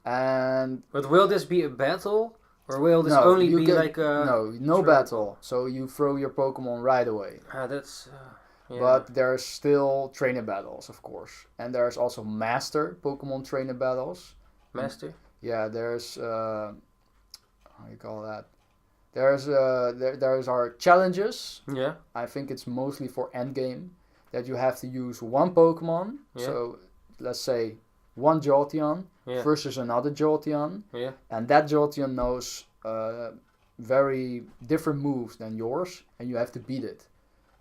But will this be a battle? Or will this only be like a...
No battle. So you throw your Pokemon right away.
That's...
But there's still trainer battles, of course. And there's also master Pokemon trainer battles.
Master?
Yeah, there's... how you call that? There's our challenges.
Yeah.
I think it's mostly for endgame that you have to use one Pokemon. Yeah. So let's say one Jolteon versus another Jolteon.
Yeah.
And that Jolteon knows very different moves than yours, and you have to beat it.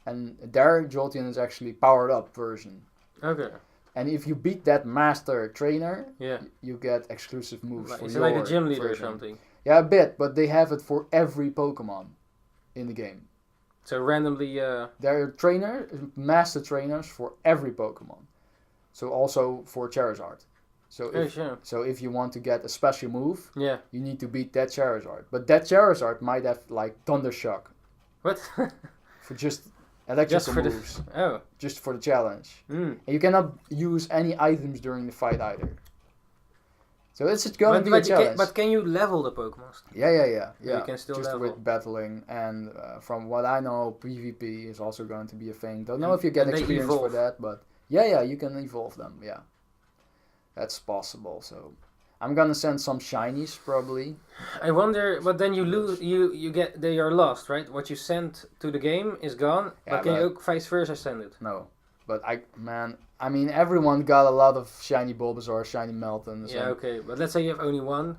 And their Jolteon is actually powered up version.
Okay.
And if you beat that master trainer, you get exclusive moves.
Is it like a gym leader or something?
Yeah, a bit, but they have it for every Pokemon in the game.
So randomly...
There are master trainers for every Pokemon. So also for Charizard. So if you want to get a special move, you need to beat that Charizard. But that Charizard might have like Thunder Shock.
What?
For just electrical moves. Just for the challenge. And you cannot use any items during the fight either. So it's going to be a challenge.
But can you level the Pokemon?
Yeah.
You can still
just
level.
with battling, and from what I know, PvP is also going to be a thing. Don't know if you get experience for that, but Yeah, you can evolve them. Yeah, that's possible. So I'm gonna send some shinies probably.
I wonder, but then you lose. You get they are lost, right? What you sent to the game is gone.
Yeah,
but can you vice versa send it?
No, but I mean, everyone got a lot of shiny Bulbasaur, shiny Melton.
Yeah, okay, but let's say you have only one.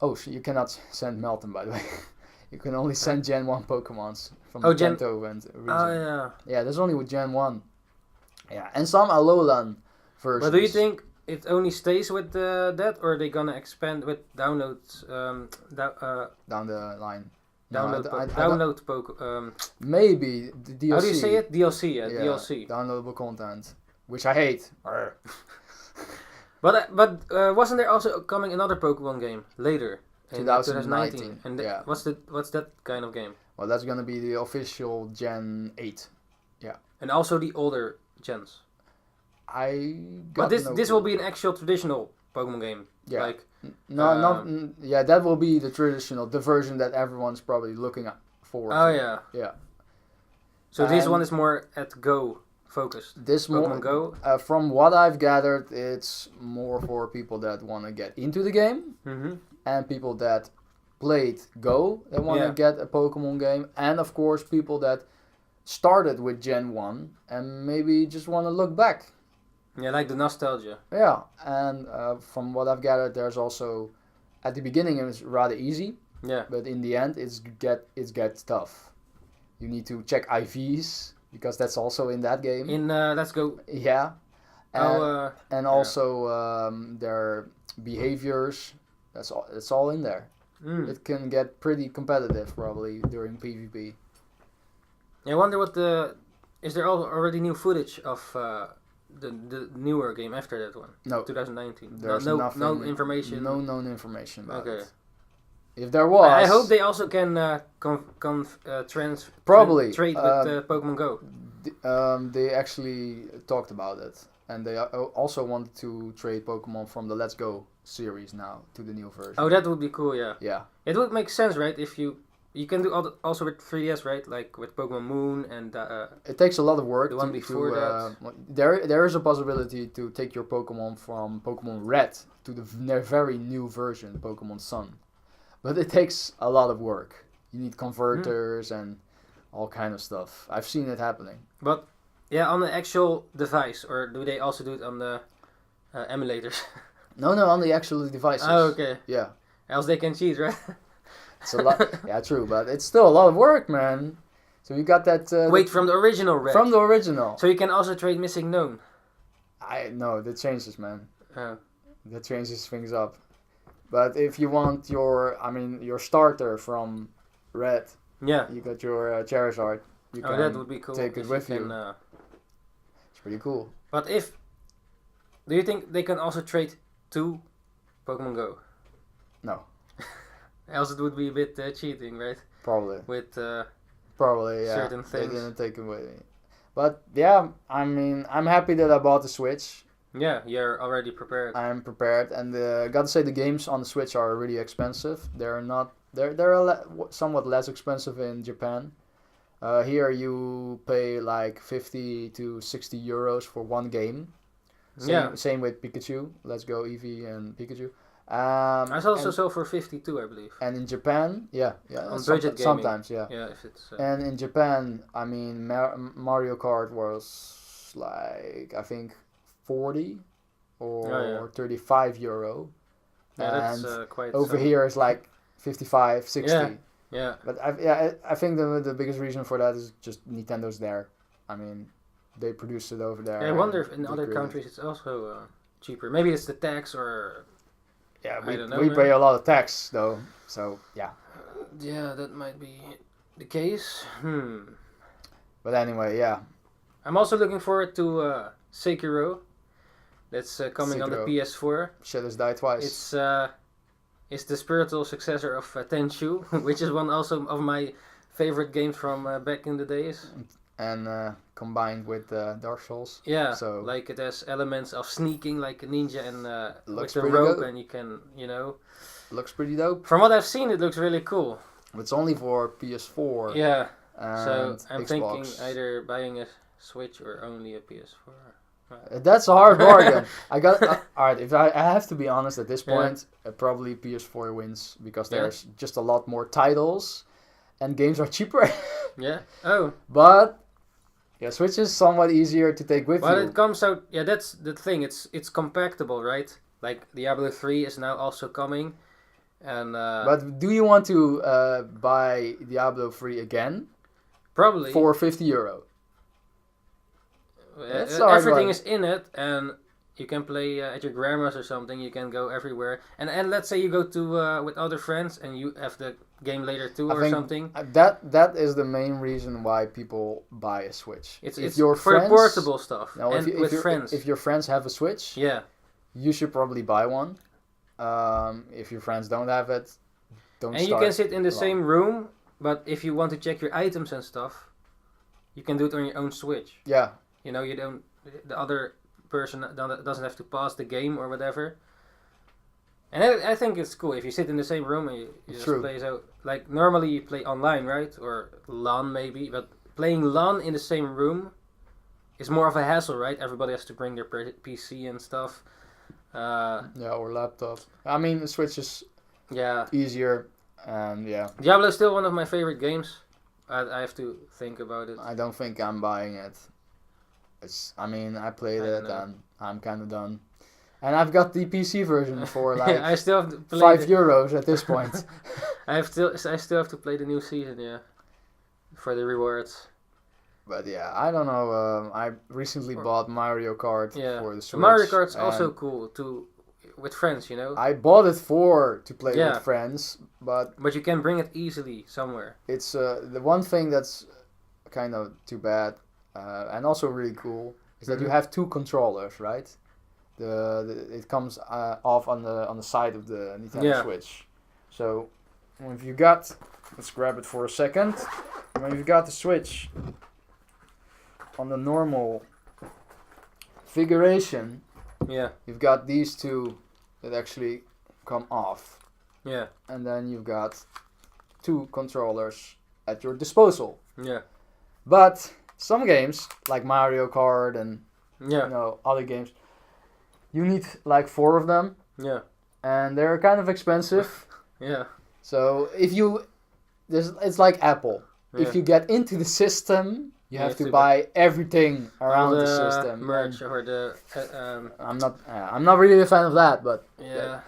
Oh, you cannot send Melton, by the way. You can only send Gen 1 Pokemons from
Gen...
Kanto and region.
Oh, yeah.
Yeah, there's only with Gen 1. Yeah, and some Alolan versions.
But do you think it only stays with that, or are they gonna expand with downloads
down the line?
Download
maybe the DLC.
How do you say it? DLC, yeah. DLC.
Downloadable content, which I hate.
But wasn't there also coming another Pokemon game later? In 2019. And what's that kind of game?
Well, that's gonna be the official Gen 8. Yeah.
And also the older gens.
But
this will be an actual traditional Pokemon game.
Yeah.
Like
that will be the traditional, the version that everyone's probably looking forward to.
Oh yeah.
Yeah.
So this one is more at Go focused.
This
Pokemon Go.
From what I've gathered, it's more for people that want to get into the game, and people that played Go that want to get a Pokemon game, and of course people that started with Gen 1 and maybe just want to look back.
Yeah, like the nostalgia.
Yeah, and from what I've gathered, there's also at the beginning it was rather easy.
Yeah.
But in the end, it gets tough. You need to check IVs because that's also in that game.
In Let's Go.
Yeah. And also their behaviors. It's all in there. It can get pretty competitive probably during PvP.
I wonder is there already new footage of the newer game after that one?
No.
2019.
There's
no information.
No known information about it.
Okay.
If there was,
I hope they also can trade with Pokemon Go.
They actually talked about it, and they also wanted to trade Pokemon from the Let's Go series now to the new version.
Oh, that would be cool. Yeah.
Yeah.
It would make sense, right? If you can do also with 3DS, right? Like with Pokemon Moon and.
It takes a lot of work.
The one before that.
There is a possibility to take your Pokemon from Pokemon Red to their very new version, Pokemon Sun. But it takes a lot of work. You need converters and all kind of stuff. I've seen it happening.
But yeah, on the actual device, or do they also do it on the emulators?
No, on the actual devices.
Oh, okay.
Yeah.
Else they can cheat, right?
It's a lot. Yeah, true, but it's still a lot of work, man. So you got that.
Wait, from the original Red.
From the original.
So you can also trade Missing Known.
That changes, man.
Oh.
That changes things up. But if you want your starter from Red, you got your Charizard. You can
that would be cool.
Take it with you. It's pretty cool.
But do you think they can also trade 2 Pokemon Go?
No.
Else it would be a bit cheating, right?
Probably.
With
probably
certain things.
They didn't take it away. But yeah, I'm happy that I bought the Switch.
Yeah, you're already prepared.
I'm prepared, and gotta say the games on the Switch are really expensive. They're somewhat less expensive in Japan. Here you pay like 50 to 60 euros for one game. Same with Pikachu. Let's Go Eevee and Pikachu.
I also sold for 52, I believe.
And in Japan,
on budget gaming.
Sometimes, yeah.
Yeah, if it's.
And in Japan, Mariokart was like I think 40 or 35 euro.
Yeah, that's quite.
Over here is like 55, 60.
Yeah.
But I think the biggest reason for that is just Nintendo's there. I mean, they produce it over there.
I wonder if in other countries it's also cheaper. Maybe it's the tax or.
Yeah,
I don't know,
we pay a lot of tax though, so yeah.
Yeah, that might be the case.
But anyway, yeah.
I'm also looking forward to Sekiro. That's coming on the PS4.
Shadows Die Twice.
It's the spiritual successor of Tenchu, which is one also of my favorite games from back in the days.
And combined with Dark Souls.
Yeah,
so
like it has elements of sneaking like a ninja and with the
pretty
rope
dope.
And you can,
Looks pretty dope.
From what I've seen, it looks really cool.
It's only for PS4.
Yeah,
and
so I'm
Xbox.
thinking either buying a Switch or only a PS4.
That's a hard bargain. I got alright. If I have to be honest at this point, probably PS4 wins because there's just a lot more titles, and games are cheaper.
Yeah. Oh.
But yeah, Switch is somewhat easier to take with you.
But it comes out. Yeah, that's the thing. It's compatible, right? Like Diablo 3 is now also coming, and.
But do you want to buy Diablo 3 again?
Probably.
For €50.
Everything is in it, and you can play at your grandma's or something. You can go everywhere, and let's say you go to with other friends, and you have the game later too, or something.
That is the main reason why people buy a Switch.
It's for the portable stuff.
No,
and with friends.
If your friends have a Switch, you should probably buy one. If your friends don't have it, don't. And
you can sit in the same room, but if you want to check your items and stuff, you can do it on your own Switch.
Yeah.
You know, the other person doesn't have to pause the game or whatever. And I think it's cool if you sit in the same room and you just play. So, like, normally you play online, right? Or LAN maybe, but playing LAN in the same room is more of a hassle, right? Everybody has to bring their PC and stuff.
Or laptop. I mean, the Switch is easier, and
Diablo is still one of my favorite games. I have to think about it.
I don't think I'm buying it. I played it and I'm kind of done. And I've got the PC version for like
I still have to play
€5 at this point.
I still have to play the new season, for the rewards.
But I don't know. I recently bought Mariokart for the Switch.
Mariokart also cool with friends, you know.
I bought it to play with friends, but
you can bring it easily somewhere.
It's the one thing that's kind of too bad. And also really cool is that you have two controllers, right? It comes off on the side of the Nintendo Switch. So if you got, let's grab it for a second. When you've got the Switch on the normal configuration, you've got these two that actually come off.
Yeah.
And then you've got two controllers at your disposal.
Yeah.
But some games, like Mario Kart and other games, you need like 4 of them.
Yeah.
And they're kind of expensive.
Yeah.
So it's like Apple. Yeah. If you get into the system, you have to buy everything around the system.
Merch or the.
I'm not really a fan of that, but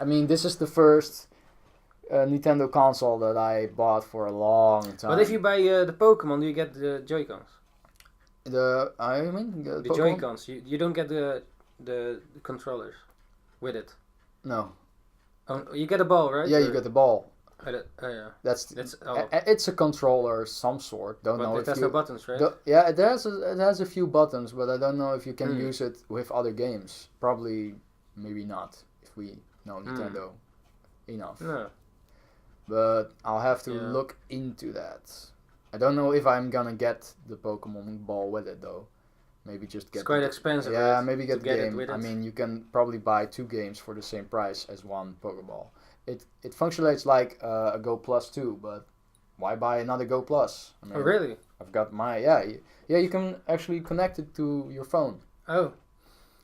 I mean, this is the first Nintendo console that I bought for a long time.
But if you buy the Pokemon, do you get the Joy-Cons?
The
Joy-Cons. You don't get the controllers with it.
No.
You get a ball, right?
Yeah, you get the ball.
Yeah.
It's a controller of some sort. Don't know if
it has no buttons, right?
It has a few buttons, but I don't know if you can use it with other games. Probably, maybe not. If we know Nintendo enough.
No.
But I'll have to look into that. I don't know if I'm gonna get the Pokemon ball with it though. Maybe just get.
It's quite expensive.
Yeah,
right?
maybe get the game. I mean, you can probably buy 2 games for the same price as one Pokeball. It functionates like a Go Plus too, but why buy another Go Plus? I mean,
oh really?
I've got my You can actually connect it to your phone.
Oh.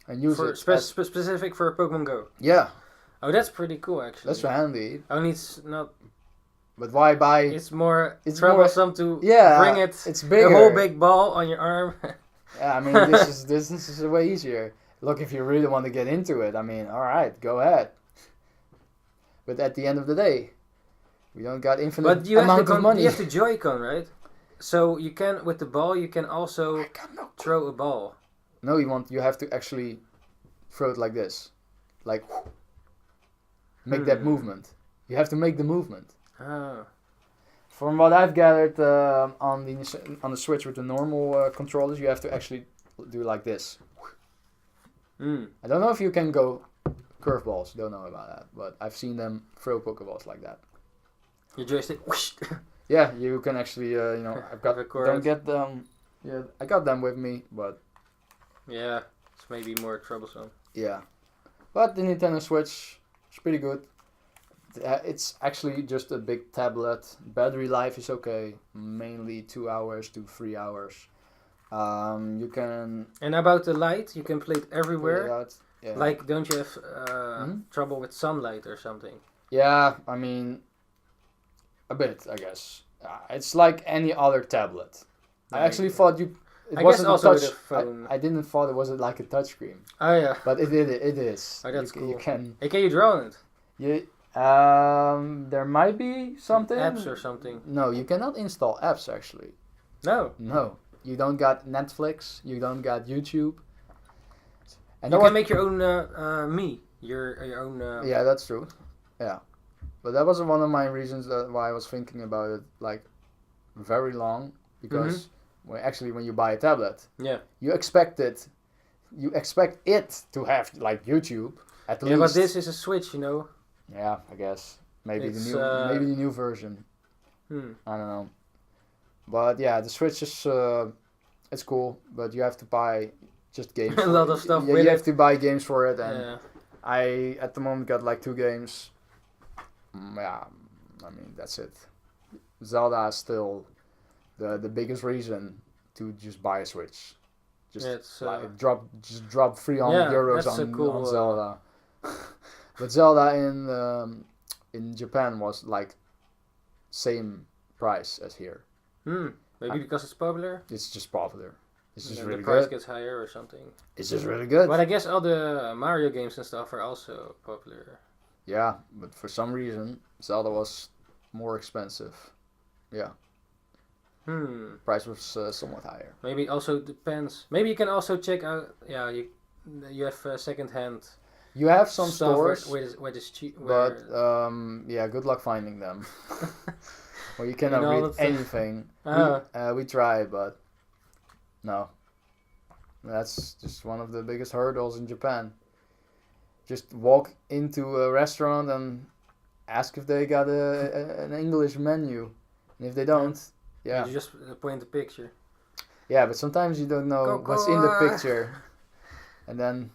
And use it
specific for Pokemon Go.
Yeah.
Oh, that's pretty cool actually.
That's handy.
Only it's not.
But why buy?
It's troublesome to bring it.
It's bigger.
A whole big ball on your arm.
Yeah, I mean this is way easier. Look, if you really want to get into it, I mean, all right, go ahead. But at the end of the day, we don't got infinite amount of money.
You have the Joy-Con, right? So you can with the ball, you can also throw a ball.
No, you have to actually throw it like this, like make that movement. You have to make the movement.
Oh.
From what I've gathered on the Switch with the normal controllers, you have to actually do like this. I don't know if you can go curveballs. Don't know about that, but I've seen them throw Pokeballs like that.
Your joystick. Whoosh.
Yeah, you can actually. I've got. Don't get them. Yeah, I got them with me, but.
Yeah, it's maybe more troublesome.
Yeah, but the Nintendo Switch is pretty good. It's actually just a big tablet. Battery life is okay. Mainly 2 hours to 3 hours. You can.
And about the light, you can play it everywhere.
Put it out, yeah.
Like, don't you have trouble with sunlight or something?
Yeah, I mean, a bit, I guess. It's like any other tablet. I actually thought it wasn't a touch. I didn't thought it was like a touchscreen.
Oh yeah.
But it is.
Oh, that's cool.
You can.
Hey, can you draw on it?
There might be something.
Apps or something.
No, you cannot install apps actually.
No.
No, you don't got Netflix. You don't got YouTube.
And you can make your own your own.
Yeah, that's true. Yeah, but that was one of my reasons why I was thinking about it like very long, because when you buy a tablet, you expect it to have like YouTube at least.
Yeah, but this is a Switch, you know.
Yeah, I guess maybe the new version. I don't know, but yeah, the Switch is it's cool, but you have to buy just games.
A lot of stuff.
Yeah, you have to buy games for it, and I at the moment got like 2 games. Yeah, I mean that's it. Zelda is still the biggest reason to just buy a Switch. Just drop €300 on Zelda. But Zelda in Japan was like same price as here.
Maybe because it's popular.
It's just popular. It's just really good.
The price gets higher or something.
It's just really good.
But I guess all the Mario games and stuff are also popular.
Yeah, but for some reason Zelda was more expensive. Yeah. Price was somewhat higher. Maybe
it also depends. Maybe you can also check out. Yeah, you have second hand.
You have some stores
where it's cheap.
But yeah, good luck finding them. Or you cannot read anything. We try, but no. That's just one of the biggest hurdles in Japan. Just walk into a restaurant and ask if they got an English menu, and if they don't, you
just point the picture.
Yeah, but sometimes you don't know what's in the picture, and then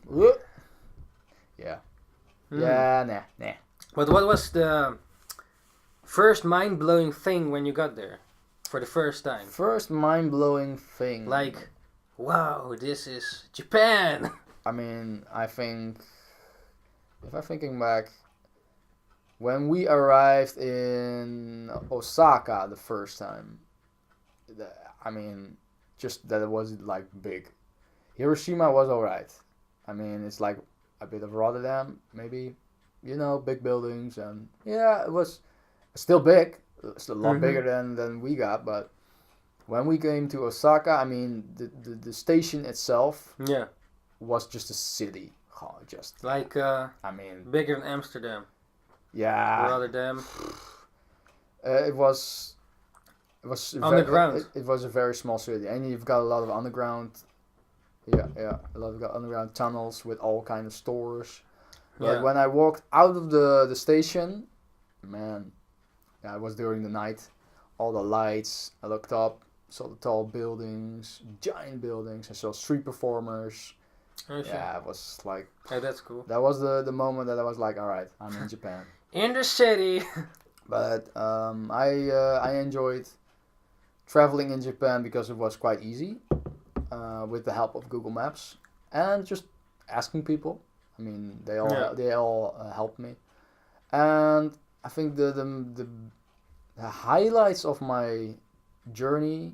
nah.
But what was the first mind-blowing thing when you got there for the first time?
First mind-blowing thing.
Like, wow, this is Japan.
I mean, I think if I'm thinking back, when we arrived in Osaka the first time, I mean, just that it was like big. Hiroshima was alright. I mean, it's like a bit of Rotterdam, maybe, big buildings, and yeah, it was still big. It's a lot bigger than we got, but when we came to Osaka, I mean, the station itself was just a city. Just
like
I mean,
bigger than Amsterdam.
Yeah.
Rotterdam.
It was
underground.
It was a very small city, and you've got a lot of underground. Yeah, a lot of underground tunnels with all kind of stores. But when I walked out of the station, man, it was during the night. All the lights. I looked up, saw the tall buildings, giant buildings. I saw street performers. Yeah, it was like.
Hey, that's cool.
That was the moment that I was like, all right, I'm in Japan.
In the city.
But I enjoyed traveling in Japan because it was quite easy, with the help of Google Maps and just asking people. I mean, they all helped me, and I think the highlights of my journey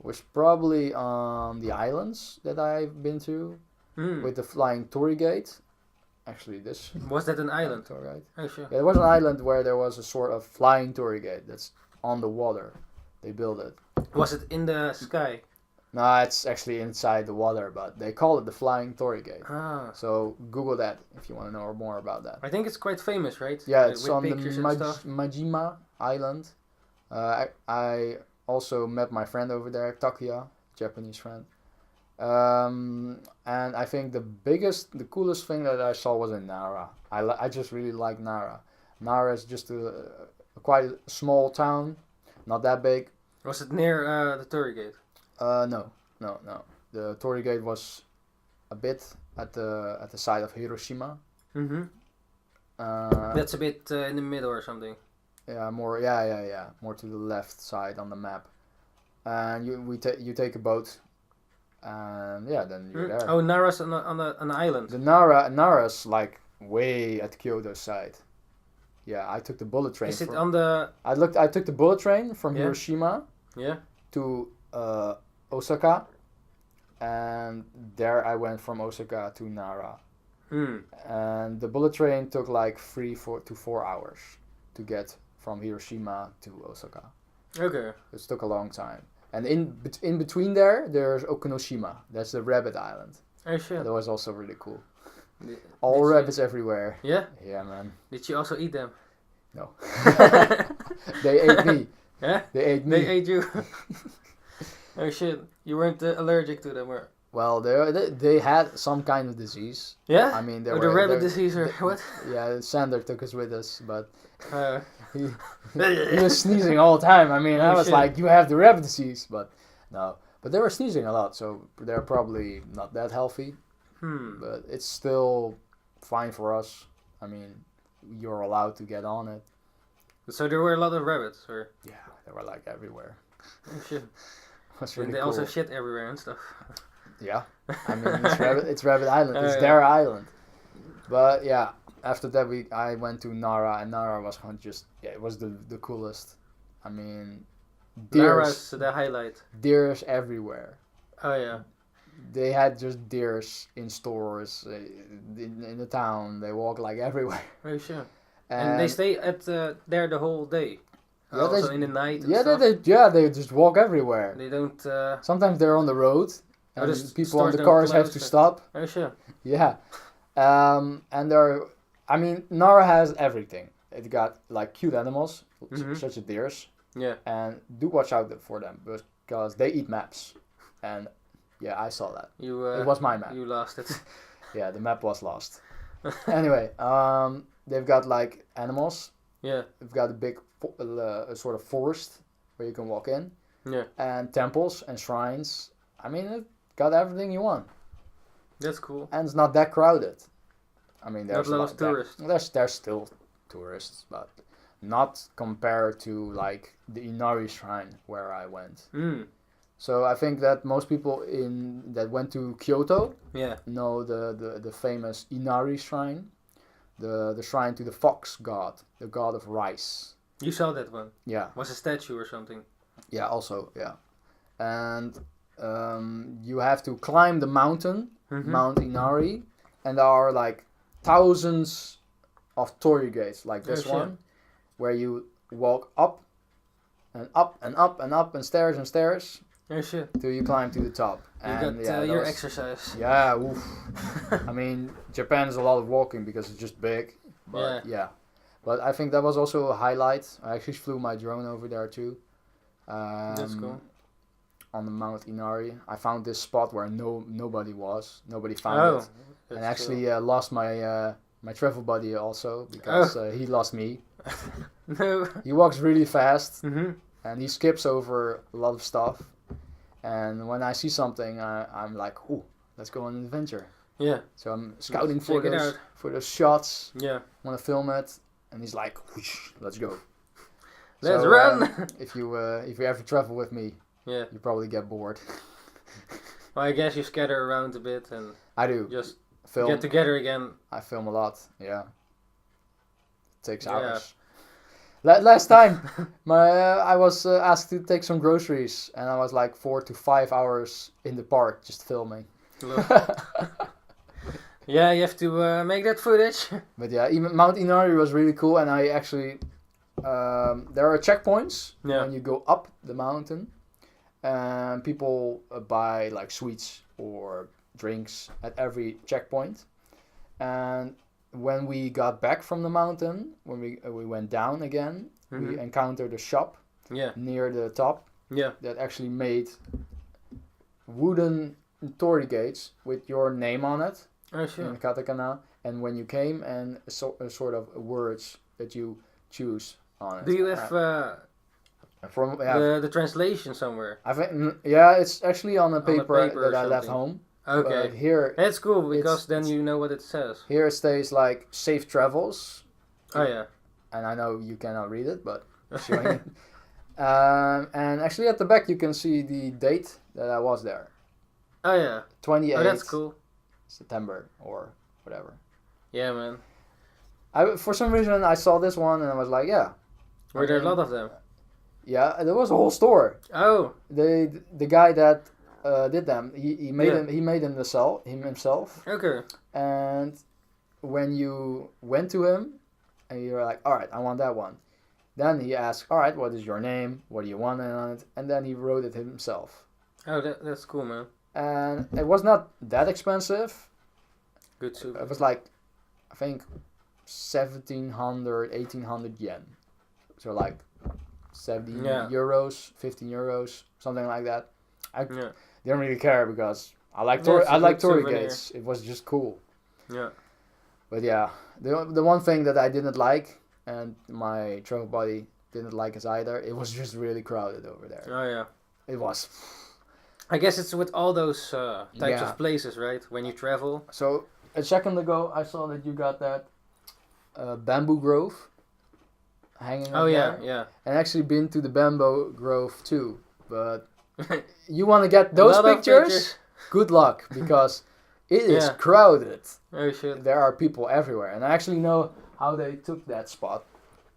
was probably on the islands that I've been to. With the flying torii gate. Actually, this
was that an island?
Right?
Oh, sure.
Yeah, there was an island where there was a sort of flying torii gate that's on the water. They built it.
Was it in the sky?
No, it's actually inside the water, but they call it the flying torii gate. So Google that if you want to know more about that.
I think it's quite famous, right?
Yeah, it's on the Majima Island. I also met my friend over there, Takuya, Japanese friend. And I think the coolest thing that I saw was in Nara. I just really like Nara. Nara is just a quite small town, not that big.
Was it near the torii gate?
No. The torii gate was a bit at the side of Hiroshima.
That's a bit in the middle or something.
Yeah, more to the left side on the map. And you take a boat And yeah, then you're there.
Oh, Nara's on an island.
The Nara's like way at Kyoto side. Yeah, I took the bullet train.
Is it on the...
I took the bullet train from Hiroshima to Osaka, and there I went from Osaka to Nara. And the bullet train took like 3 to 4 hours to get from Hiroshima to Osaka.
Okay.
It took a long time. And in between there's Okunoshima. That's the rabbit island.
Oh shit.
That was also really cool.
Did
rabbits everywhere.
Yeah?
Yeah, man.
Did you also eat them?
No. They ate me.
Yeah?
They ate me.
They ate you. Oh shit. You weren't allergic to them, or?
Well, they had some kind of disease.
Yeah?
I mean,
the rabbit disease or what?
Yeah, Sander took us with us, but he
he
was sneezing all the time. I mean, I was like, you have the rabbit disease, but no. But they were sneezing a lot, so they're probably not that healthy. But it's still fine for us. I mean, you're allowed to get on it.
So there were a lot of rabbits, or?
Yeah, they were like everywhere.
Oh shit.
That's really
and they
cool.
also shit everywhere and stuff.
Yeah, I mean it's Rabbit Island. It's their island. But yeah, after that I went to Nara, and Nara was it was the coolest. I mean,
Nara's the highlight.
Deers everywhere.
Oh yeah.
They had just deers in stores, in the town. They walk like everywhere.
Oh sure. And they stay at there the whole day.
Yeah,
also in the night. And
stuff. They just walk everywhere.
They don't.
Sometimes they're on the road. And people on the cars have to stop.
Oh sure.
Yeah. And Nara has everything. It got like cute animals, such as deers.
Yeah.
And do watch out for them because they eat maps. And yeah, I saw that. It was my map.
You lost it.
Yeah, the map was lost. Anyway, they've got like animals.
Yeah.
They've got a big sort of forest where you can walk in.
Yeah.
And temples and shrines. I mean, it got everything you want.
That's cool.
And it's not that crowded. I mean, there's
a lot of tourists.
There's still tourists, but not compared to like the Inari shrine where I went. So I think that most people that went to Kyoto know the famous Inari shrine, the shrine to the fox god, the god of rice.
You saw that one?
Yeah.
Was a statue or something?
Yeah, also, yeah. And you have to climb the mountain, Mount Inari, and there are like thousands of torii gates like this one, where you walk up and up and up and up and stairs
Oh shit.
till you climb to the top.
And you got your exercise.
Yeah, oof. I mean, Japan is a lot of walking because it's just big. But yeah. But I think that was also a highlight. I actually flew my drone over there too.
That's cool.
On the Mount Inari, I found this spot where nobody found it, and actually lost my my travel buddy also because he lost me.
No.
He walks really fast, and he skips over a lot of stuff. And when I see something, I'm like, "Ooh, let's go on an adventure."
Yeah.
So I'm scouting for those shots.
Yeah.
Want to film it, and he's like, "Whoosh, let's go."
Let's run.
If you ever travel with me.
Yeah.
You probably get bored.
Well, I guess you scatter around a bit and
I do.
Just
film.
get together again.
I film a lot. Yeah. It takes hours. Last time, I was asked to take some groceries, and I was like 4 to 5 hours in the park just filming.
Yeah, you have to make that footage.
But yeah, even Mount Inari was really cool, and I actually there are checkpoints when you go up the mountain. And people buy like sweets or drinks at every checkpoint. And when we got back from the mountain, when we went down again, we encountered a shop near the top that actually made wooden torii gates with your name on it in katakana. And when you came, and sort of words that you choose on it.
Do you have...
From
the translation somewhere.
I think it's actually on a paper that I left home.
Okay.
But here
that's cool because then you know what it says.
Here it stays like safe travels.
Oh yeah.
And I know you cannot read it, but showing it. And actually at the back you can see the date that I was there.
Oh yeah.
28th.
Oh, that's cool.
September or whatever.
Yeah, man.
For some reason I saw this one and I was like, yeah.
Were there a lot of them?
Yeah, there was a whole store.
Oh.
The guy that did them, he made them himself.
Okay.
And when you went to him and you were like, all right, I want that one. Then he asked, all right, what is your name? What do you want on it? And then he wrote it himself.
Oh, that's cool, man.
And it was not that expensive.
Good too.
It was like, I think, 1,700, 1,800 yen. So like 70 euros, 15 euros, something like that. I didn't really care because I like Torii-Gates. It was just cool.
Yeah.
But yeah, the one thing that I didn't like, and my travel buddy didn't like it either, it was just really crowded over there.
Oh yeah.
It was.
I guess it's with all those types of places, right? When you travel.
So a second ago, I saw that you got that bamboo grove hanging up there.
Yeah.
And actually been to the bamboo grove too. But you want to get those pictures? Good luck, because it is crowded.
Oh shit.
There are people everywhere. And I actually know how they took that spot.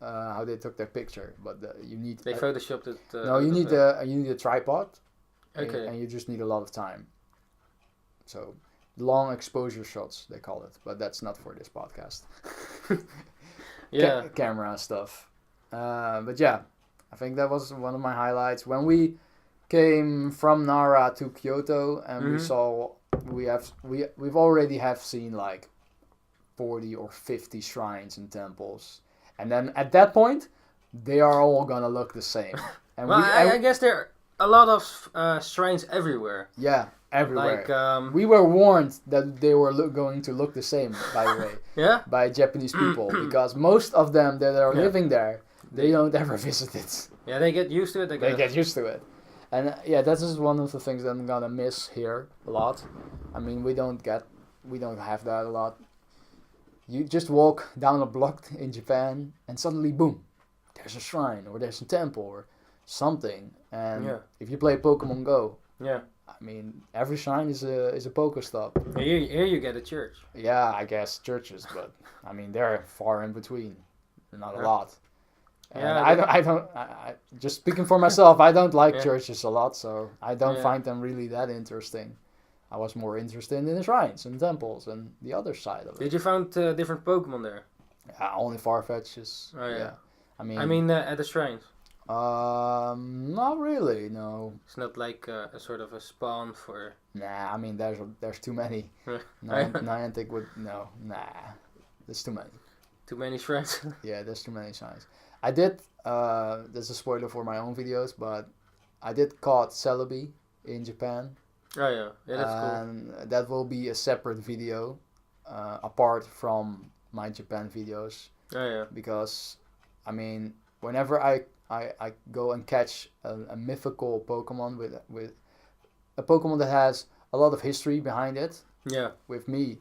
How they took their picture. But you need...
They photoshopped it.
No, you need a tripod.
Okay.
And you just need a lot of time. So, long exposure shots, they call it. But that's not for this podcast.
Yeah.
Camera stuff. But yeah, I think that was one of my highlights. When we came from Nara to Kyoto and we saw... We've already seen like 40 or 50 shrines and temples. And then at that point, they are all gonna look the same. And
well, I guess there are a lot of shrines everywhere.
Yeah, everywhere.
Like,
we were warned that they were going to look the same, by the way.
Yeah?
By Japanese people. Because most of them that are living there, they don't ever visit it.
Yeah, they get used to it, I guess.
They get used to it. And yeah, that is one of the things that I'm gonna miss here a lot. I mean, we don't have that a lot. You just walk down a block in Japan and suddenly, boom, there's a shrine or there's a temple or something. And if you play Pokemon Go, I mean, every shrine is a Pokestop.
Here you get a church.
Yeah, I guess churches, but I mean, they're far in between. Not a lot. And I just speaking for myself, I don't like churches a lot, so I don't find them really that interesting. I was more interested in the shrines and temples and the other side of it.
Did you find different Pokemon there?
Yeah, only Farfetches.
Oh yeah.
I
mean at the shrines.
Not really. No.
It's not like a sort of a spawn for.
Nah, I mean there's too many. Niantic would no. Nah, there's too many.
Too many shrines.
Yeah, there's too many shrines. I did. There's a spoiler for my own videos, but I did caught Celebi in Japan.
Oh yeah, that's cool.
And that will be a separate video, apart from my Japan videos.
Oh yeah.
Because, I mean, whenever I go and catch a mythical Pokemon with a Pokemon that has a lot of history behind it.
Yeah. With
me,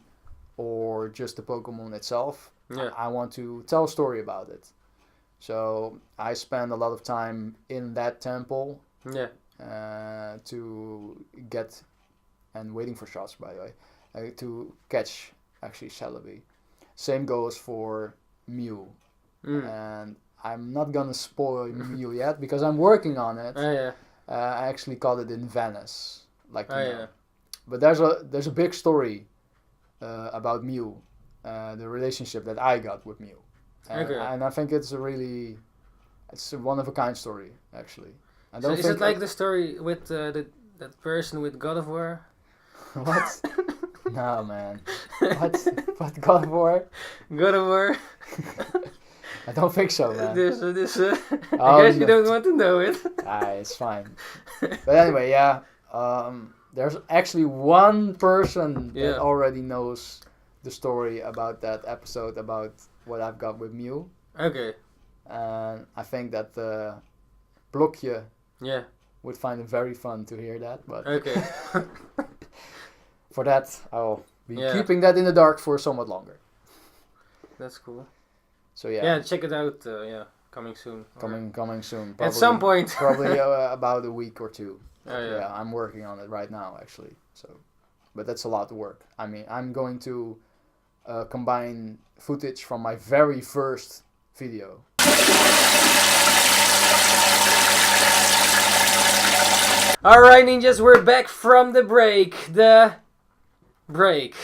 or just the Pokemon itself.
Yeah.
I want to tell a story about it. So I spend a lot of time in that temple.
Yeah.
To get, and waiting for shots, by the way, to catch actually Celebi. Same goes for Mew. And I'm not gonna spoil Mew yet because I'm working on it.
Oh yeah.
I actually caught it in Venice, like
yeah.
But there's a big story about Mew, the relationship that I got with Mew, and I think it's it's a one of a kind story actually.
So is it like the story with that person with God of War?
What? No, man. What God of War?
God of War?
I don't think so, man.
I guess you don't want to know it.
It's fine. But anyway, yeah. There's actually one person that already knows the story about that episode, about what I've got with Mew.
Okay.
And I think that Blokje would find it very fun to hear that, but
okay.
For that, I'll be keeping that in the dark for somewhat longer.
That's cool.
So yeah.
Yeah, check it out. coming soon.
Coming soon.
At some point.
Probably about a week or two.
Oh, yeah.
I'm working on it right now, actually. But that's a lot of work. I mean, I'm going to combine footage from my very first video.
Alright, ninjas, we're back from the break. The break.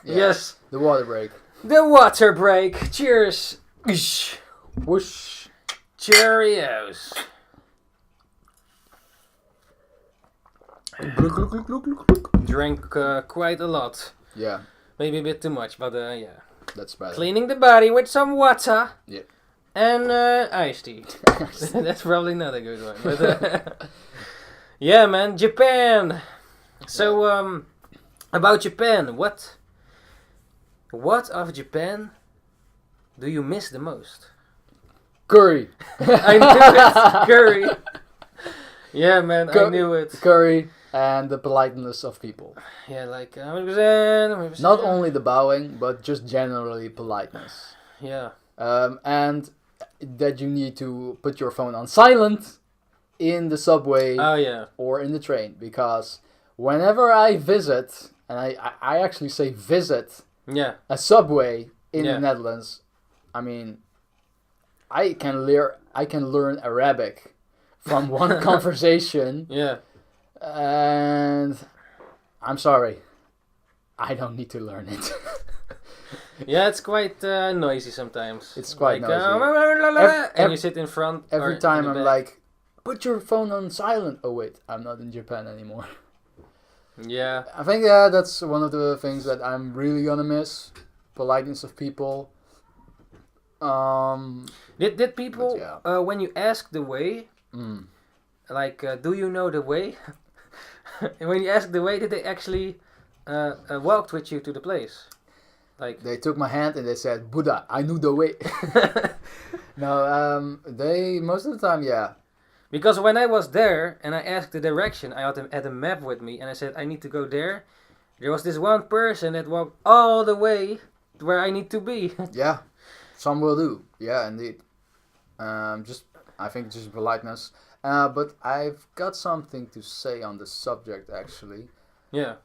Yeah,
Yes.
The water break.
The water break. Cheers. Ishhhh.
Whoosh.
Cheerios. Drank quite a lot.
Yeah.
Maybe a bit too much, but yeah.
That's better.
Cleaning the body with some water.
Yeah.
And iced tea. That's probably not a good one. But yeah, man, Japan. So about Japan, what of Japan do you miss the most?
Curry.
I knew it. Curry. Yeah, man, I knew it.
Curry and the politeness of people.
Yeah, like 100%.
Not only the bowing, but just generally politeness.
Yeah.
And that you need to put your phone on silent in the subway or in the train, because whenever I visit, and I actually say visit, a subway in the Netherlands, I mean, I can learn Arabic from one conversation.
Yeah.
And I'm sorry, I don't need to learn it.
Yeah, it's quite noisy sometimes.
It's quite noisy.
And you sit in front.
Every time I'm like, put your phone on silent. Oh wait, I'm not in Japan anymore.
Yeah.
I think that's one of the things that I'm really gonna miss. Politeness of people.
Did people when you ask the way, like do you know the way? And when you ask the way, did they actually walked with you to the place? Like
they took my hand and they said, "Buddha, I knew the way." No, they most of the time, yeah.
Because when I was there and I asked the direction, I had a map with me and I said I need to go there. There was this one person that walked all the way to where I need to be.
Yeah, some will do. Yeah, indeed. I think just politeness. But I've got something to say on the subject, actually.
Yeah.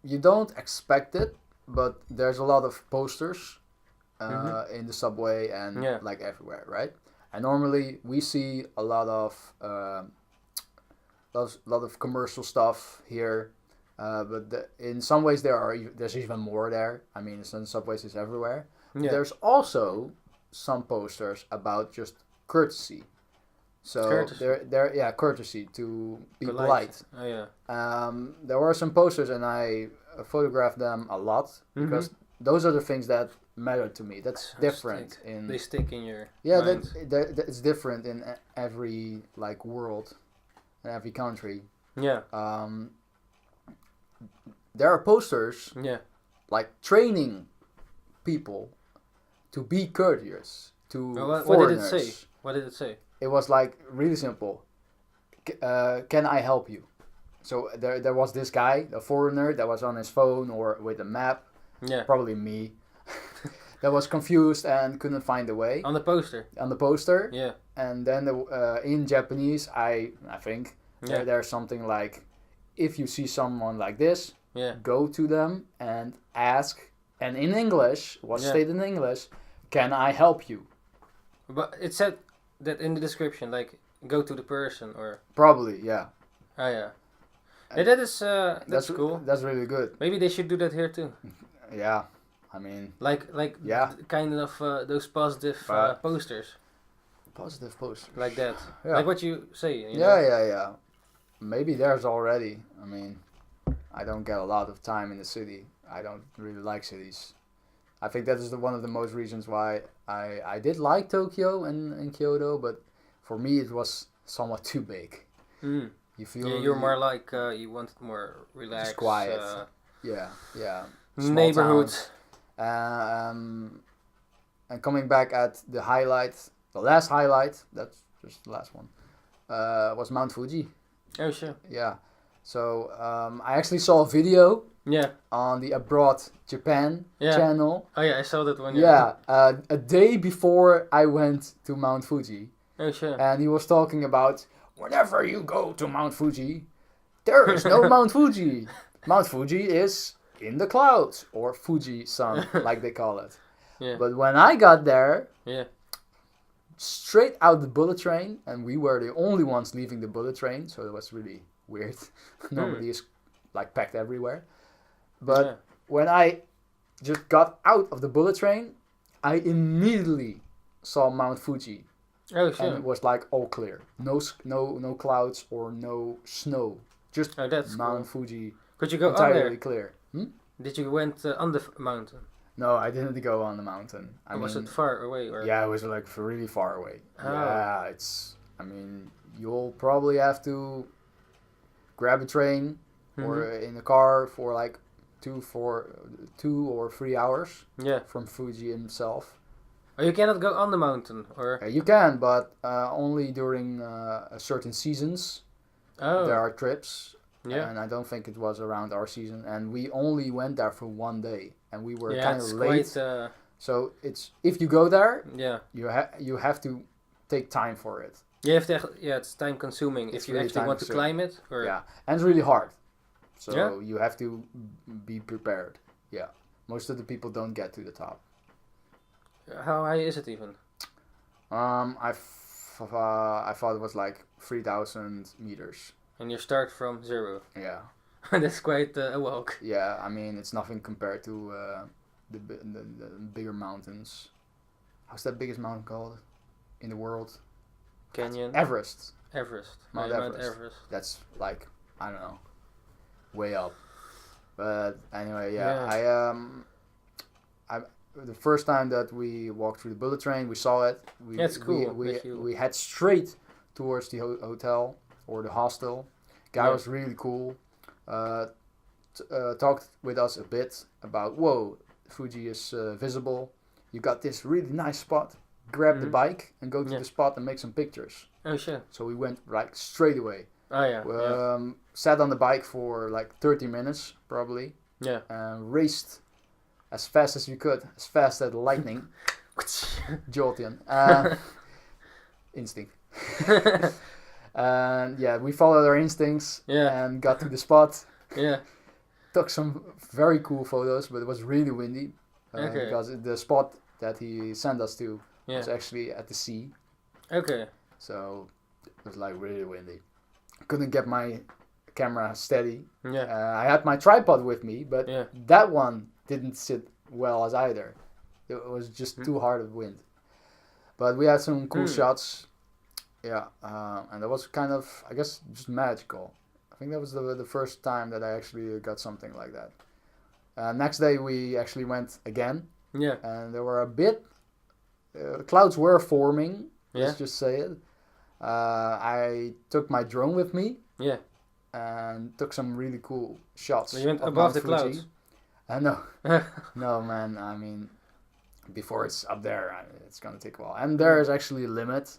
You don't expect it, but there's a lot of posters in the subway and like everywhere, right? And normally we see a lot of commercial stuff here, but in some ways there's even more there. I mean, in subways is everywhere. Yeah. There's also some posters about just courtesy. So courtesy to be polite.
Oh yeah.
There were some posters and I photographed them a lot because those are the things that matter to me. That's different
they stick in your
mind. That it's different in every like world, in every country.
Yeah.
There are posters. Like training people to be courteous to foreigners.
What did it say? What did it say?
It was like really simple. Can I help you? So there was this guy, a foreigner, that was on his phone or with a map.
Yeah.
Probably me. That was confused and couldn't find the way.
On the poster.
On the poster.
Yeah.
And then in Japanese, I think there's something like, if you see someone like this, go to them and ask. And in English, stated in English, can I help you?
But it said that in the description, like, go to the person or...
Probably, yeah.
Oh, yeah. Yeah, that's cool.
That's really good.
Maybe they should do that here too.
Yeah, I mean...
Like kind of those positive posters.
Positive posters.
Like that.
Yeah.
Like what you say. You know?
Yeah. Maybe there's already. I mean, I don't get a lot of time in the city. I don't really like cities. I think that is one of the most reasons why I did like Tokyo and Kyoto, but for me it was somewhat too big.
Mm.
You feel
you're more like you wanted more relaxed,
quiet. Yeah.
Neighborhood.
And coming back at the last highlight, that's just the last one, was Mount Fuji.
Oh sure.
Yeah. So I actually saw a video
Yeah.
on the Abroad Japan channel.
Oh yeah, I saw that one.
Yeah, a day before I went to Mount Fuji.
Oh sure.
And he was talking about, whenever you go to Mount Fuji, there is no Mount Fuji. Mount Fuji is in the clouds, or Fuji-san, like they call it.
Yeah.
But when I got there,
Yeah.
straight out the bullet train, and we were the only ones leaving the bullet train, so it was really weird. Normally it's like packed everywhere. But when I just got out of the bullet train, I immediately saw Mount Fuji.
Oh sure.
And it was like all clear. No clouds or no snow. Just Mount Fuji.
Could you go
entirely
on there?
Clear.
Did you went on the mountain?
No, I didn't go on the mountain. I mean,
was it far away? Or?
Yeah, it was like really far away.
Oh.
Yeah, I mean, you'll probably have to grab a train or in a car for like 2 or 3 hours.
Yeah.
From Fuji himself.
Oh, you cannot go on the mountain, or?
You can, but only during certain seasons.
Oh.
There are trips.
Yeah.
And I don't think it was around our season. And we only went there for 1 day. And we were
Yeah,
kind of
it's
late.
quite,
so it's, if you go there,
yeah,
you have to take time for it.
You have to, it's time consuming
It's
if you
really
actually want to climb it. Or?
Yeah, and it's really hard. So
Yeah.
you have to be prepared. Yeah, most of the people don't get to the top.
How high is it even?
I thought it was like 3,000 meters.
And you start from 0.
Yeah.
That's quite a walk.
Yeah, I mean it's nothing compared to the bigger mountains. How's that biggest mountain called in the world?
Canyon.
Everest.
Mount Everest.
That's like, I don't know, way up. But anyway, the first time that we walked through the bullet train, we saw it.
That's cool.
We head straight towards the hotel or the hostel. Guy was really cool. Talked with us a bit about, whoa, Fuji is visible. You got this really nice spot. Grab the bike and go to the spot and make some pictures.
Oh sure.
So we went like straight away.
Oh yeah.
Sat on the bike for like 30 minutes probably.
Yeah.
And raced as fast as we could, as fast as lightning. Jolteon. Instinct. And yeah, we followed our instincts and got to the spot.
Yeah.
Took some very cool photos, but it was really windy. Because the spot that he sent us to was actually at the sea.
Okay.
So it was like really windy. Couldn't get my camera steady.
Yeah.
I had my tripod with me, but that one didn't sit well as either. It was just too hard of wind. But we had some cool shots. Yeah, and that was kind of, I guess, just magical. I think that was the first time that I actually got something like that. Next day we actually went again.
Yeah.
And there were a bit, clouds were forming, let's just say it. I took my drone with me. Yeah. And took some really cool shots.
You went above the clouds?
No. No, man, I mean, before it's up there, it's going to take a while. And there is actually a limit.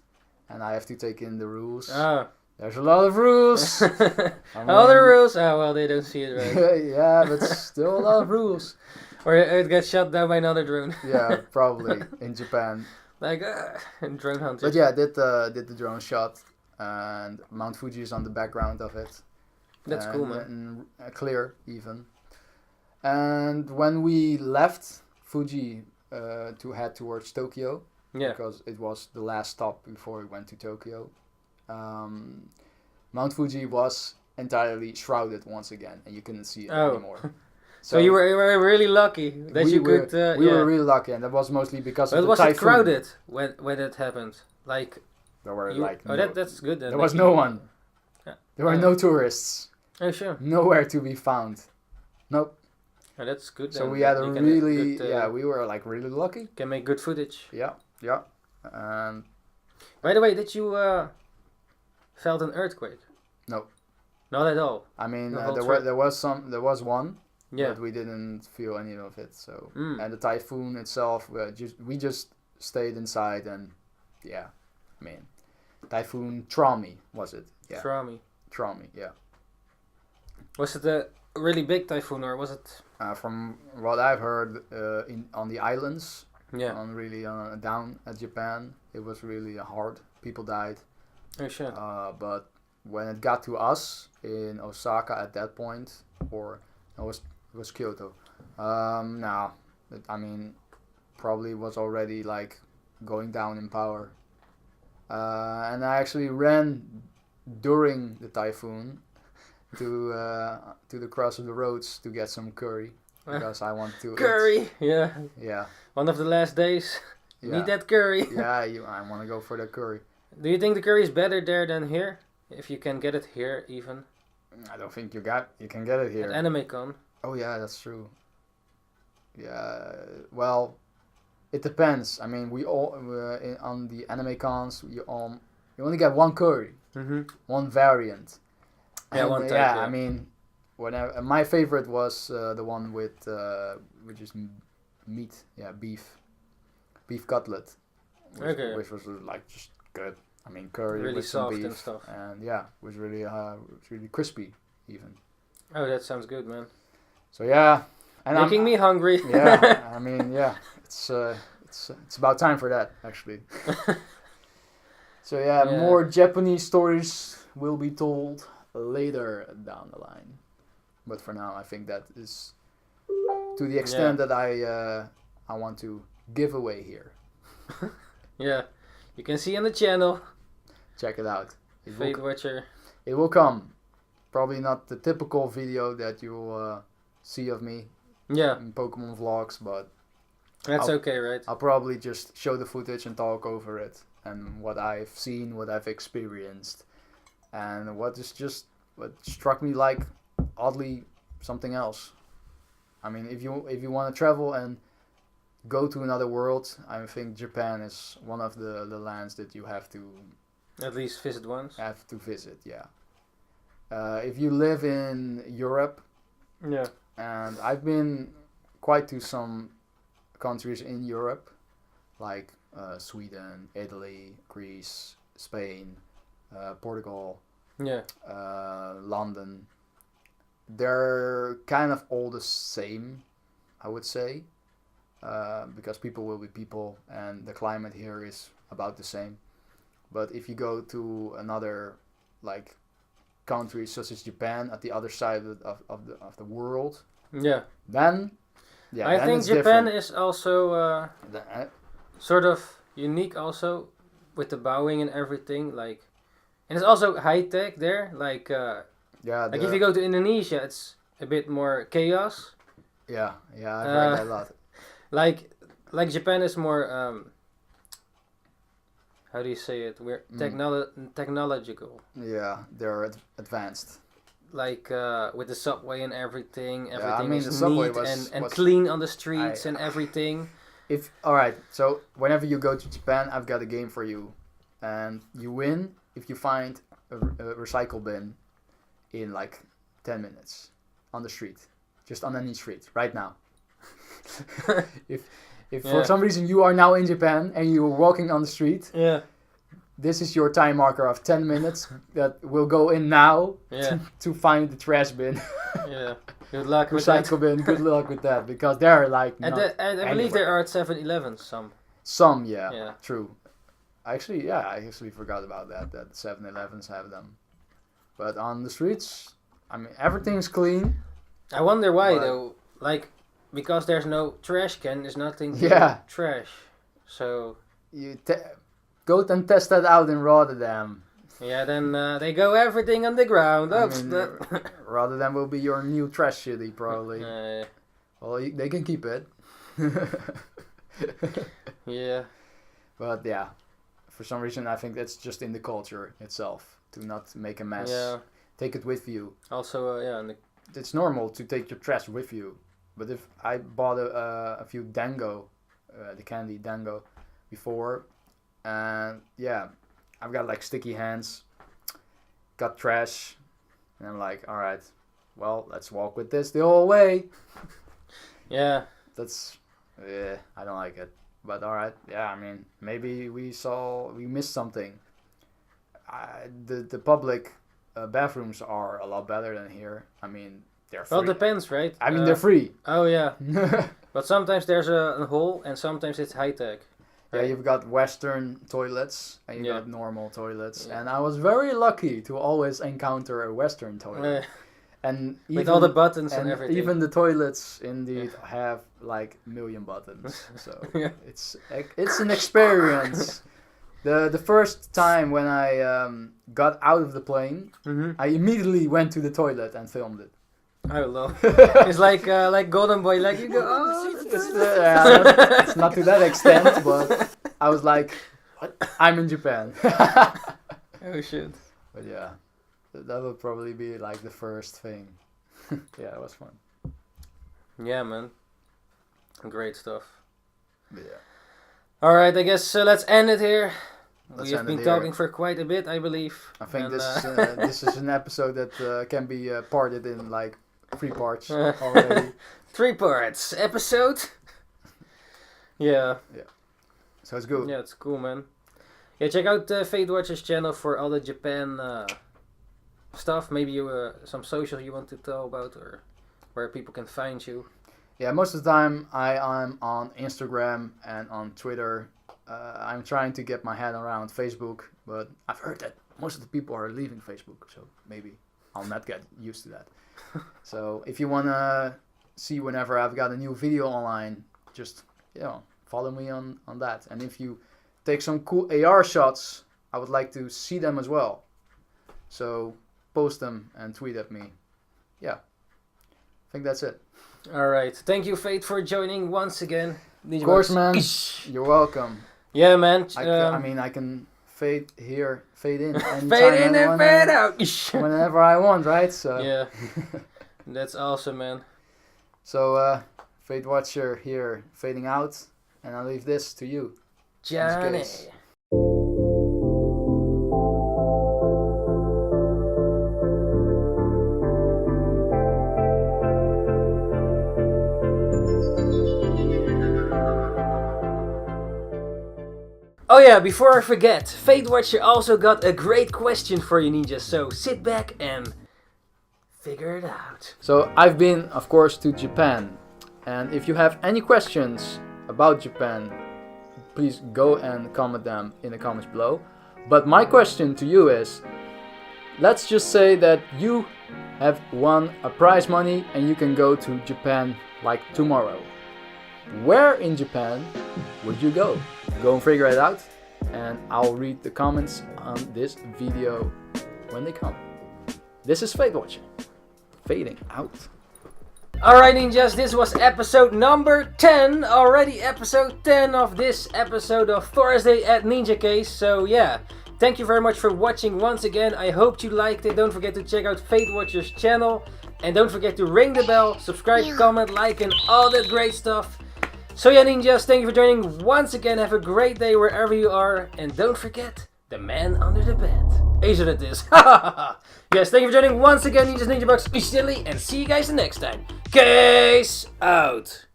And I have to take in the rules. Oh. There's a lot of rules.
All the rules? Oh, well, they don't see it right.
Yeah, but still a lot of rules.
Or it gets shot down by another drone.
Yeah, probably in Japan.
Like, drone hunters.
But yeah, did the drone shot. And Mount Fuji is on the background of it.
That's cool, man.
And clear, even. And when we left Fuji to head towards Tokyo, because it was the last stop before we went to Tokyo. Mount Fuji was entirely shrouded once again, and you couldn't see it anymore.
So you were really lucky that you could.
We were really lucky, and that was mostly because of the typhoon.
Was it crowded when it happened? Like
there were
that's good. Then.
There was no one. Yeah. There were no tourists.
Oh sure.
Nowhere to be found. Nope.
Oh, that's good.
So we had a really we were like really lucky.
Can make good footage.
Yeah. And
by the way, did you felt an earthquake?
No.
Not at all.
I mean, there was one, but we didn't feel any of it. So and the typhoon itself, we just stayed inside and I mean, typhoon Trami was it? Yeah.
Trami,
yeah.
Was it a really big typhoon or was it?
From what I've heard, on the islands,
Yeah.
on really down at Japan, it was really hard. People died.
Oh shit.
But when it got to us in Osaka at that point, or it was Kyoto. No, I mean, probably was already like going down in power. And I actually ran during the typhoon to the cross of the roads to get some curry because I want to
curry. Yeah.
Yeah.
One of the last days. You need that curry.
Yeah, I want to go for the curry.
Do you think the curry is better there than here? If you can get it here, even.
I don't think you can get it here.
At AnimeCon.
Oh yeah, that's true. Yeah, well, it depends. I mean, we all on the anime cons, you only get one curry, one variant.
Yeah,
and,
one type.
yeah,
Yeah,
I mean, whenever my favorite was the one with which is meat, beef cutlet, which was like just good. I mean, curry
really
with some
soft
beef
and stuff.
and yeah, it was really crispy even.
Oh, that sounds good, man.
So yeah. And
Making me hungry.
Yeah, I mean, yeah, it's about time for that actually. So yeah, more Japanese stories will be told later down the line, but for now, I think that is to the extent that I want to give away here.
Yeah, you can see on the channel.
Check it out.
FADEWATCHER.
It will come. Probably not the typical video that you'll see of me.
Yeah.
In Pokemon vlogs, but
that's okay, right?
I'll probably just show the footage and talk over it and what I've seen, what I've experienced, and what struck me like oddly something else. I mean, if you want to travel and go to another world, I think Japan is one of the lands that you have to
at least visit once.
Have to visit, yeah. If you live in Europe,
yeah.
And I've been quite to some countries in Europe, like Sweden, Italy, Greece, Spain, Portugal, London. They're kind of all the same, I would say, because people will be people and the climate here is about the same. But if you go to another like countries such as Japan at the other side of the world, then
I think Japan is also sort of unique also with the bowing and everything, like, and it's also high tech there, like like if you go to Indonesia, it's a bit more chaos.
Yeah, I've heard that a lot.
Like Japan is more how do you say it? We're technological.
Yeah, they're advanced.
Like with the subway and everything
is
the
subway
neat and clean on the streets and everything.
Alright, so whenever you go to Japan, I've got a game for you, and you win if you find a recycle bin in like 10 minutes on the street, just on any street right now. If for some reason you are now in Japan and you're walking on the street, this is your time marker of 10 minutes that will go in now to find the trash bin.
Good luck with
recycle bin. Good luck with that, because they're like
and I believe there are at 7-Eleven
some true. I actually forgot about that 7-Elevens have them, but on the streets, I mean, everything's clean.
I wonder why though, like, because there's no trash can, there's nothing to trash, so
you go and test that out in Rotterdam.
Yeah, then they go everything on the ground.
I mean, Rotterdam will be your new trash city, probably. Well, they can keep it.
Yeah.
But yeah, for some reason I think that's just in the culture itself, to not make a mess.
Yeah.
Take it with you.
Also,
it's normal to take your trash with you. But if I bought a few dango, the candy dango, before, and I've got like sticky hands, got trash, and I'm like, all right, well, let's walk with this the whole way.
Yeah.
I don't like it. But all right, I mean, maybe we missed something. The public bathrooms are a lot better than here. I mean, they're free.
Well, it depends, right?
I mean, they're free.
Oh yeah. But sometimes there's a hole, and sometimes it's high tech.
Yeah, you've got Western toilets and you've got normal toilets, and I was very lucky to always encounter a Western toilet. And even,
with all the buttons and everything.
Even the toilets indeed have like a million buttons. So it's an experience. The first time when I got out of the plane, I immediately went to the toilet and filmed it.
Oh lol. It's like Golden Boy, like you go, oh,
it's not to that extent, but I was like, what? I'm in Japan.
Oh shit.
But yeah, that would probably be like the first thing. Yeah, it was fun.
Yeah, man. Great stuff.
But yeah.
Alright, I guess let's end it here.
Let's
We have been talking for quite a bit, I believe.
I think this is an episode that can be parted in like 3 parts already.
3 parts. Episode? Yeah.
Yeah. So it's good.
Yeah, it's cool, man. Yeah, check out FADEWATCHER's channel for all the Japan stuff. Maybe you some social you want to tell about, or where people can find you.
Yeah, most of the time I'm on Instagram and on Twitter. I'm trying to get my head around Facebook, but I've heard that most of the people are leaving Facebook, so maybe I'll not get used to that. So if you wanna see whenever I've got a new video online, just follow me on that. And if you take some cool AR shots, I would like to see them as well. So post them and tweet at me. Yeah, I think that's it.
Alright, thank you Fate for joining once again.
Of course, man. You're welcome.
Yeah, man.
I can fade in, anytime,
fade in and fade out.
Whenever I want, right? So
yeah, that's awesome, man.
So FADEWATCHER here, fading out, and I leave this to you,
Johnny. Oh yeah, before I forget, FADEWATCHER also got a great question for you ninjas, so sit back and figure it out.
So I've been, of course, to Japan, and if you have any questions about Japan, please go and comment them in the comments below. But my question to you is, let's just say that you have won a prize money and you can go to Japan like tomorrow. Where in Japan would you go? Go and figure it out, and I'll read the comments on this video when they come. This is FADEWATCHER, fading out.
Alright ninjas, this was episode number 10, already episode 10 of this episode of Thorsday at Ninjakees. So yeah, thank you very much for watching once again. I hope you liked it. Don't forget to check out FADEWATCHER's channel, and don't forget to ring the bell, subscribe, comment, like, and all that great stuff. So yeah ninjas, thank you for joining once again. Have a great day wherever you are, and don't forget the man under the bed. Isn't it this? Yes, thank you for joining once again ninjas, NINJABOX, Ishhhh, and see you guys next time. Case out.